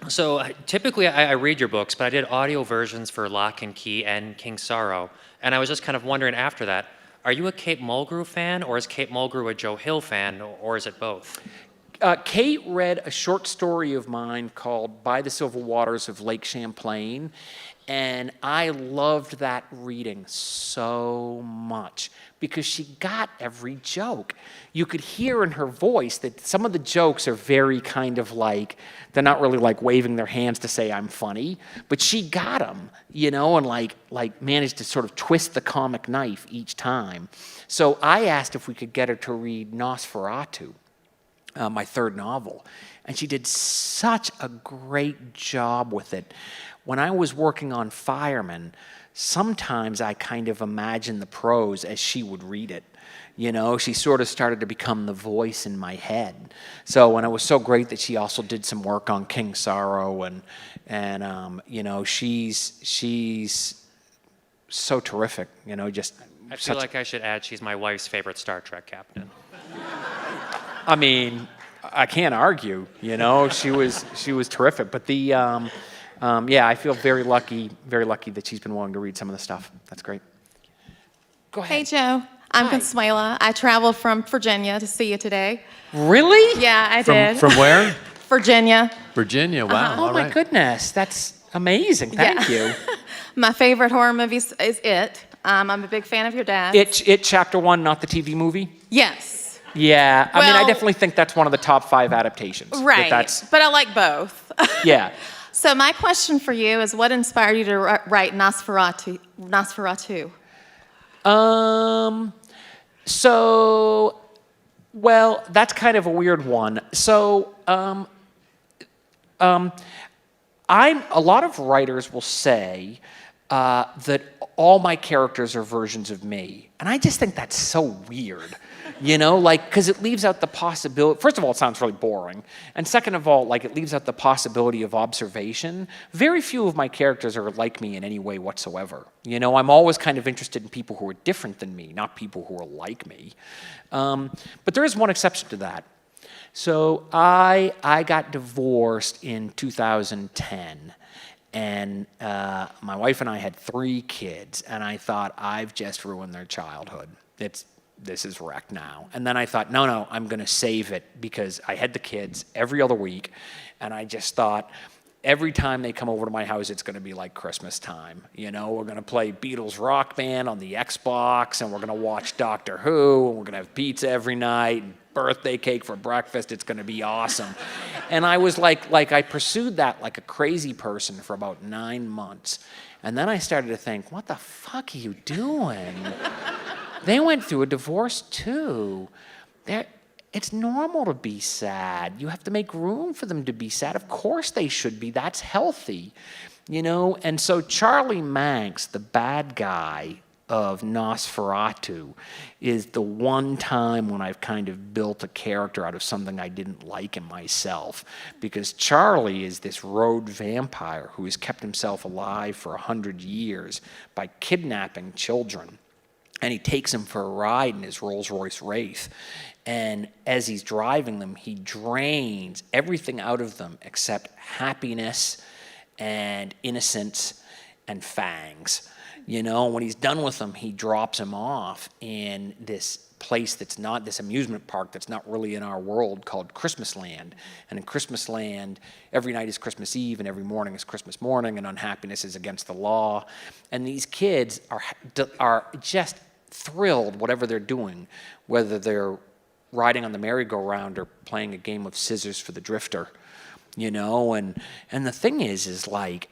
So typically I read your books, but I did audio versions for Lock and Key and King Sorrow. And I was just kind of wondering after that, are you a Kate Mulgrew fan, or is Kate Mulgrew a Joe Hill fan, or is it both? Kate read a short story of mine called By the Silver Waters of Lake Champlain, and I loved that reading so much because she got every joke. You could hear in her voice that some of the jokes are very kind of like, they're not really like waving their hands to say I'm funny, but she got them, and like managed to sort of twist the comic knife each time. So I asked if we could get her to read Nosferatu, my 3rd novel, and she did such a great job with it. When I was working on Fireman, sometimes I kind of imagined the prose as she would read it. She sort of started to become the voice in my head. So, and it was so great that she also did some work on King Sorrow, and she's so terrific. I feel like I should add she's my wife's favorite Star Trek captain. I mean, I can't argue. She was terrific. But I feel very lucky that she's been willing to read some of the stuff. That's great. Go ahead. Hey, Joe. I'm Consuela. I traveled from Virginia to see you today. Really? Yeah, I did. From where? Virginia. Virginia, wow. Oh, my goodness. That's amazing. Thank you. My favorite horror movie is It. I'm a big fan of your dad. It Chapter 1, not the TV movie? Yes. Yeah. I mean, I definitely think that's one of the top 5 adaptations. Right. But I like both. Yeah. So my question for you is, what inspired you to write Nosferatu? Well, that's kind of a weird one. So, a lot of writers will say that all my characters are versions of me. And I just think that's so weird, because it leaves out the possibility. First of all, it sounds really boring. And second of all, it leaves out the possibility of observation. Very few of my characters are like me in any way whatsoever. I'm always kind of interested in people who are different than me, not people who are like me. But there is one exception to that. So I got divorced in 2010. And my wife and I had 3 kids, and I thought, I've just ruined their childhood. This is wrecked now. And then I thought, no, I'm going to save it, because I had the kids every other week, and I just thought, every time they come over to my house, it's going to be like Christmas time. We're going to play Beatles Rock Band on the Xbox, and we're going to watch Doctor Who, and we're going to have pizza every night, and birthday cake for breakfast. It's going to be awesome. And I was like I pursued that like a crazy person for about 9 months. And then I started to think, what the fuck are you doing? They went through a divorce too. It's normal to be sad. You have to make room for them to be sad. Of course they should be. That's healthy. And so Charlie Manx, the bad guy of Nosferatu, is the one time when I've kind of built a character out of something I didn't like in myself. Because Charlie is this road vampire who has kept himself alive for 100 years by kidnapping children. And he takes them for a ride in his Rolls-Royce Wraith. And as he's driving them, he drains everything out of them except happiness and innocence and fangs. When he's done with them, he drops them off in this place that's not, this amusement park that's not really in our world, called Christmas Land. And in Christmas Land, every night is Christmas Eve and every morning is Christmas morning, and unhappiness is against the law. And these kids are just thrilled, whatever they're doing, whether they're riding on the merry-go-round or playing a game of scissors for the drifter, and the thing is like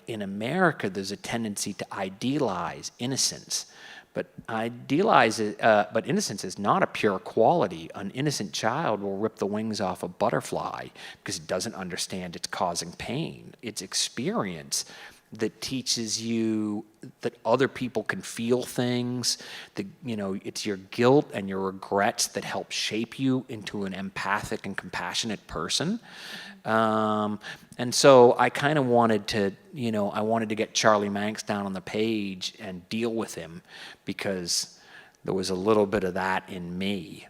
in America, there's a tendency to idealize innocence, but innocence is not a pure quality. An innocent child will rip the wings off a butterfly because it doesn't understand it's causing pain. It's experience that teaches you that other people can feel things, that, it's your guilt and your regrets that help shape you into an empathic and compassionate person. And so I kind of wanted to, I wanted to get Charlie Manx down on the page and deal with him, because there was a little bit of that in me.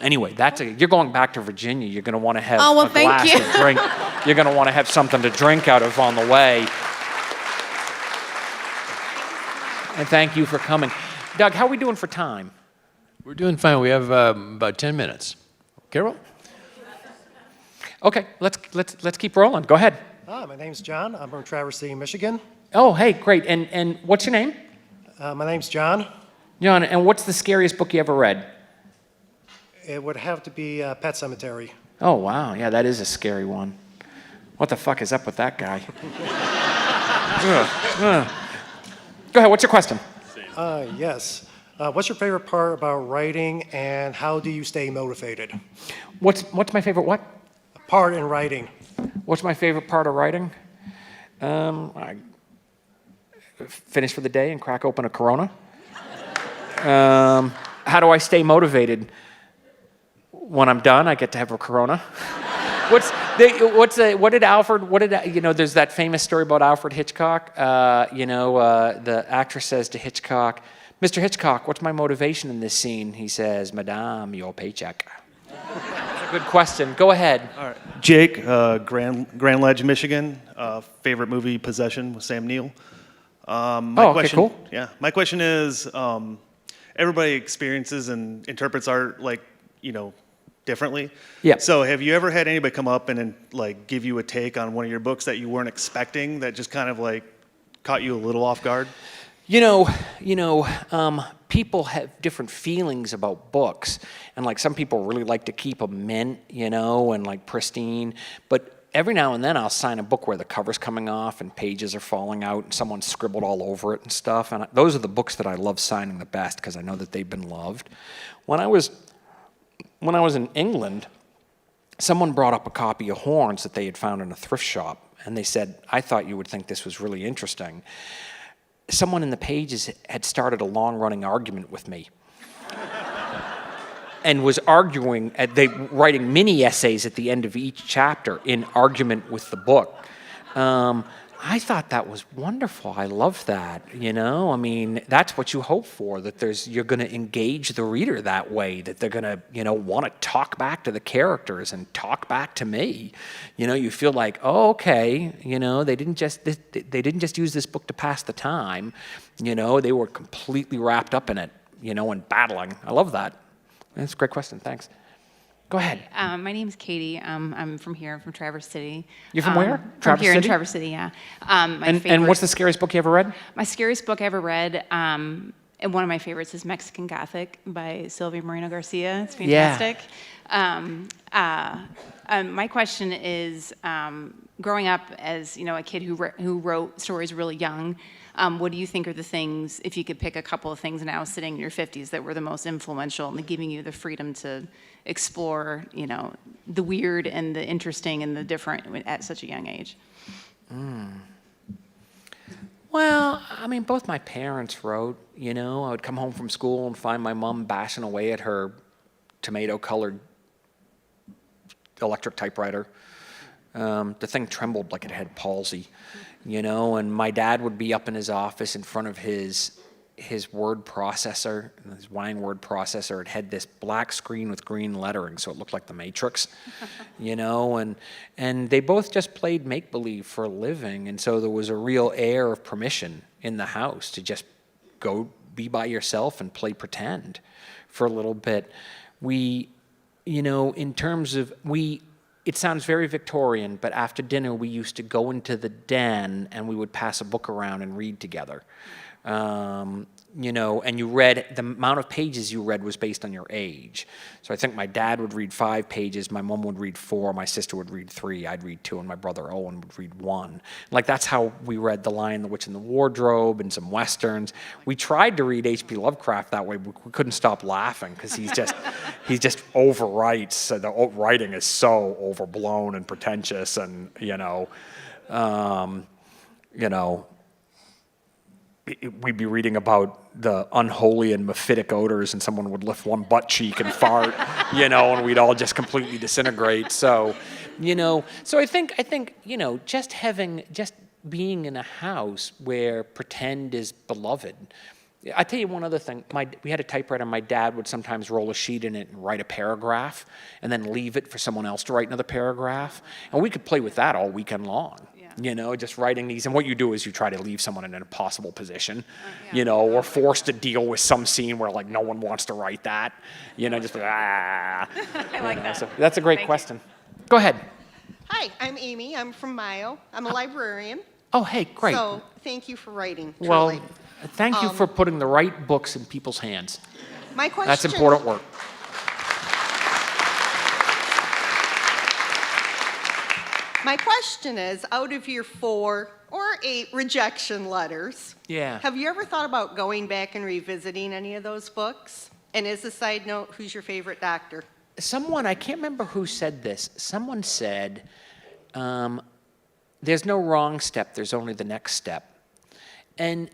Anyway, you're going back to Virginia. You're going to want to have a glass to drink. You're going to want to have something to drink out of on the way. And thank you for coming. Doug, how are we doing for time? We're doing fine. We have about 10 minutes. Carol? Okay, let's keep rolling. Go ahead. Hi, my name's John. I'm from Traverse City, Michigan. Oh, hey, great. And what's your name? My name's John. John, and what's the scariest book you ever read? It would have to be Pet Sematary. Oh, wow. Yeah, that is a scary one. What the fuck is up with that guy? Go ahead, what's your question? Yes. What's your favorite part about writing, and how do you stay motivated? What's my favorite what? Part in writing. What's my favorite part of writing? I finish for the day and crack open a Corona. How do I stay motivated? When I'm done, I get to have a Corona. There's that famous story about Alfred Hitchcock. The actress says to Hitchcock, "Mr. Hitchcock, what's my motivation in this scene?" He says, "Madame, your paycheck." That's a good question. Go ahead. All right. Jake, Grand Ledge, Michigan. Favorite movie, Possession, with Sam Neill. Okay, cool. Yeah, my question is, everybody experiences and interprets art differently. Yeah. So have you ever had anybody come up and give you a take on one of your books that you weren't expecting, that just kind of caught you a little off guard? People have different feelings about books, and some people really like to keep them mint, and pristine. But every now and then I'll sign a book where the cover's coming off and pages are falling out and someone scribbled all over it and stuff. And those are the books that I love signing the best, because I know that they've been loved. When I was in England, someone brought up a copy of Horns that they had found in a thrift shop, and they said, "I thought you would think this was really interesting." someone in the pages had started a long-running argument with me. And was arguing, writing mini essays at the end of each chapter in argument with the book. I thought that was wonderful. I love that, you know? I mean, that's what you hope for, that you're going to engage the reader that way, that they're going to, you know, want to talk back to the characters and talk back to me. You know, you feel like, oh, okay, you know, they didn't just use this book to pass the time. You know, they were completely wrapped up in it, you know, and battling. I love that. That's a great question. Thanks. Go ahead. My name's Katie. I'm from here. I'm from Traverse City. You're from where? From here in City? Traverse City, yeah. And what's the scariest book you ever read? My scariest book I ever read, and one of my favorites is Mexican Gothic by Sylvia Moreno Garcia. It's fantastic. My question is, growing up as, you know, a kid who wrote stories really young, what do you think are the things, if you could pick a couple of things now sitting in your 50s that were the most influential and giving you the freedom to explore, you know, the weird and the interesting and the different at such a young age? Well, I mean, both my parents wrote, you know. I would come home from school and find my mom bashing away at her tomato-colored electric typewriter. The thing trembled like it had palsy, you know, and my dad would be up in his office in front of his word processor, his Wang word processor. It had this black screen with green lettering, so it looked like the Matrix, you know, and they both just played make-believe for a living, and so there was a real air of permission in the house to just go be by yourself and play pretend for a little bit. We, you know, in terms of, it sounds very Victorian, but after dinner we used to go into the den and we would pass a book around and read together. You know, and you read, the amount of pages you read was based on your age. So I think my dad would read 5 pages, my mom would read 4, my sister would read 3, I'd read 2, and my brother Owen would read 1. Like, that's how we read The Lion, the Witch, and the Wardrobe and some Westerns. We tried to read H.P. Lovecraft that way, but we couldn't stop laughing because he just overwrites. So the writing is so overblown and pretentious, and, we'd be reading about the unholy and mephitic odors, and someone would lift one butt cheek and fart, you know, and we'd all just completely disintegrate. So, you know, I think, you know, just being in a house where pretend is beloved. I tell you one other thing. We had a typewriter. My dad would sometimes roll a sheet in it and write a paragraph, and then leave it for someone else to write another paragraph, and we could play with that all weekend long. You know, just writing these. And what you do is you try to leave someone in an impossible position, you know, or forced to deal with some scene where, like, no one wants to write that. You know, just, I like that. So that's a great question. Go ahead. Hi, I'm Amy. I'm from Mayo. I'm a librarian. Oh, hey, great. So thank you for writing. Truly. Well, thank you for putting the right books in people's hands. My question. That's important work. My question is, out of your 4 or 8 rejection letters, have you ever thought about going back and revisiting any of those books? And as a side note, who's your favorite doctor? Someone, I can't remember who said this. Someone said, there's no wrong step, there's only the next step. And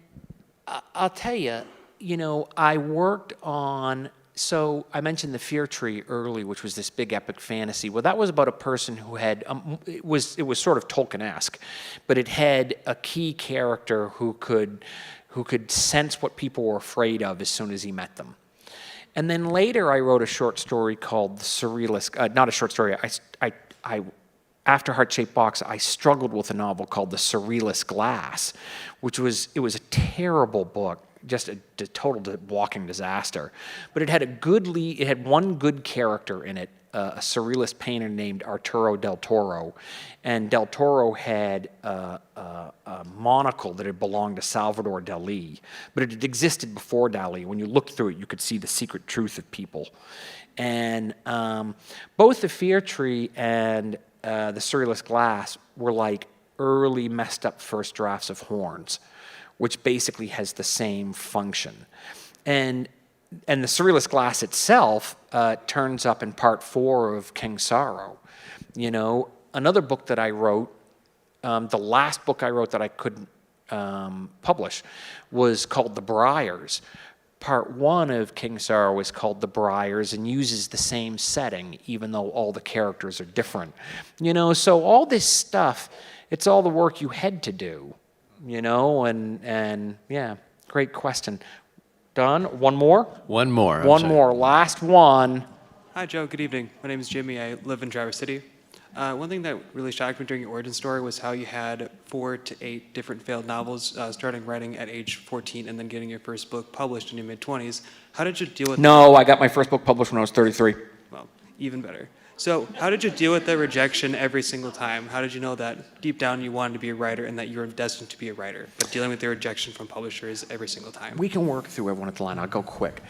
I'll tell you, you know, I worked on, so I mentioned The Fear Tree early, which was this big epic fantasy. Well, that was about a person who had, it was sort of Tolkien-esque, but it had a key character who could sense what people were afraid of as soon as he met them. And then later I wrote a short story called The Surrealist, not a short story, after Heart-Shaped Box, I struggled with a novel called The Surrealist Glass, it was a terrible book, just a total walking disaster. But it had it had one good character in it, a surrealist painter named Arturo del Toro. And del Toro had a monocle that had belonged to Salvador Dali, but it had existed before Dali. When you looked through it, you could see the secret truth of people. And both The Fear Tree and The Surrealist Glass were like early messed up first drafts of Horns, which basically has the same function. And The Surrealist Glass itself turns up in part 4 of King Sorrow. You know, another book that I wrote, the last book I wrote that I couldn't publish was called The Briars. Part 1 of King Sorrow is called The Briars and uses the same setting, even though all the characters are different. So all this stuff, it's all the work you had to do, and yeah, great question. Done? One more? One more. One more. Last one. Hi, Joe. Good evening. My name is Jimmy. I live in Traverse City. One thing that really shocked me during your origin story was how you had 4 to 8 different failed novels, starting writing at age 14 and then getting your first book published in your mid-20s. How did you deal with No, I got my first book published when I was 33. Well, even better. So how did you deal with the rejection every single time? How did you know that deep down you wanted to be a writer and that you were destined to be a writer, but dealing with the rejection from publishers every single time? We can work through everyone at the line. I'll go quick.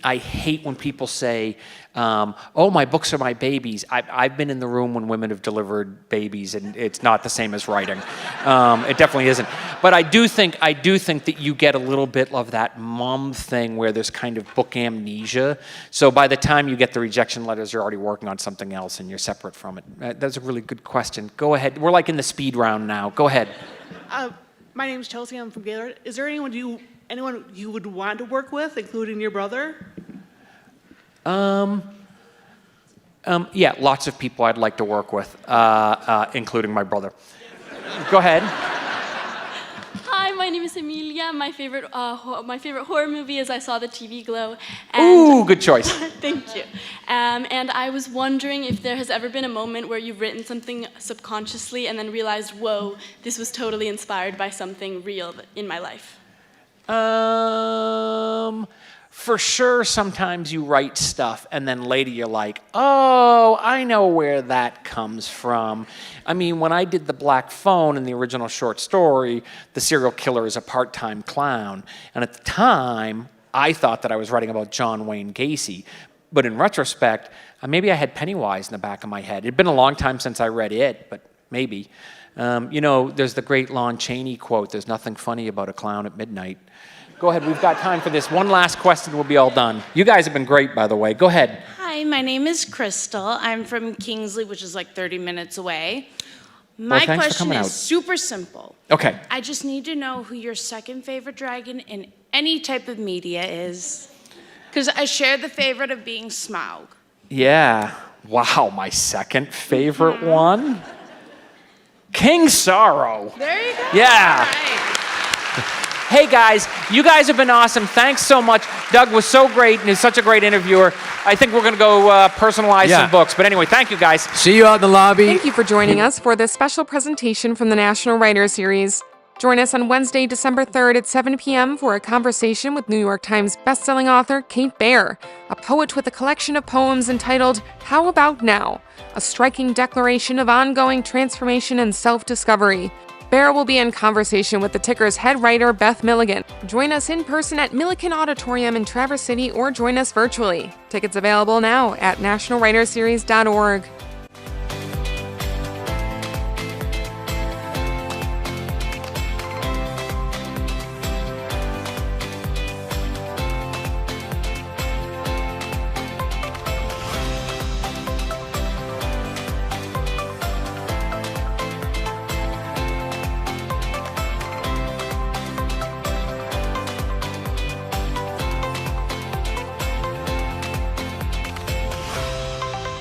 I hate when people say, oh, my books are my babies. I've been in the room when women have delivered babies, and it's not the same as writing. It definitely isn't. But I do think that you get a little bit of that mom thing where there's kind of book amnesia. So by the time you get the rejection letters, you're already working on something else, and you're separate from it. That's a really good question. Go ahead. We're like in the speed round now. Go ahead. My name's Chelsea. I'm from Gaylord. Is there anyone you would want to work with, including your brother? Yeah, lots of people I'd like to work with, including my brother. Go ahead. Hi, my name is Emilia. My favorite horror movie is I Saw the TV Glow. Ooh, good choice. Thank you. And I was wondering if there has ever been a moment where you've written something subconsciously and then realized, whoa, this was totally inspired by something real in my life. For sure, sometimes you write stuff and then later you're like, oh, I know where that comes from. I mean, when I did The Black Phone in the original short story, the serial killer is a part-time clown. And at the time, I thought that I was writing about John Wayne Gacy. But in retrospect, maybe I had Pennywise in the back of my head. It'd been a long time since I read it, but maybe. There's the great Lon Chaney quote, there's nothing funny about a clown at midnight. Go ahead, we've got time for this. One last question, we'll be all done. You guys have been great, by the way. Go ahead. Hi, my name is Crystal. I'm from Kingsley, which is like 30 minutes away. My question is super simple. Okay. I just need to know who your second favorite dragon in any type of media is. Because I share the favorite of being Smaug. Yeah. Wow, my second favorite one? King Sorrow. There you go. Yeah. Hey guys, you guys have been awesome. Thanks so much. Doug was so great and he's such a great interviewer. I think we're going to go personalize some books. But anyway, thank you guys. See you out in the lobby. Thank you for joining us for this special presentation from the National Writers Series. Join us on Wednesday, December 3rd at 7 p.m. for a conversation with New York Times bestselling author Kate Baer, a poet with a collection of poems entitled How About Now? A striking declaration of ongoing transformation and self-discovery. Baer will be in conversation with the Ticker's head writer, Beth Milligan. Join us in person at Millikan Auditorium in Traverse City or join us virtually. Tickets available now at nationalwriterseries.org.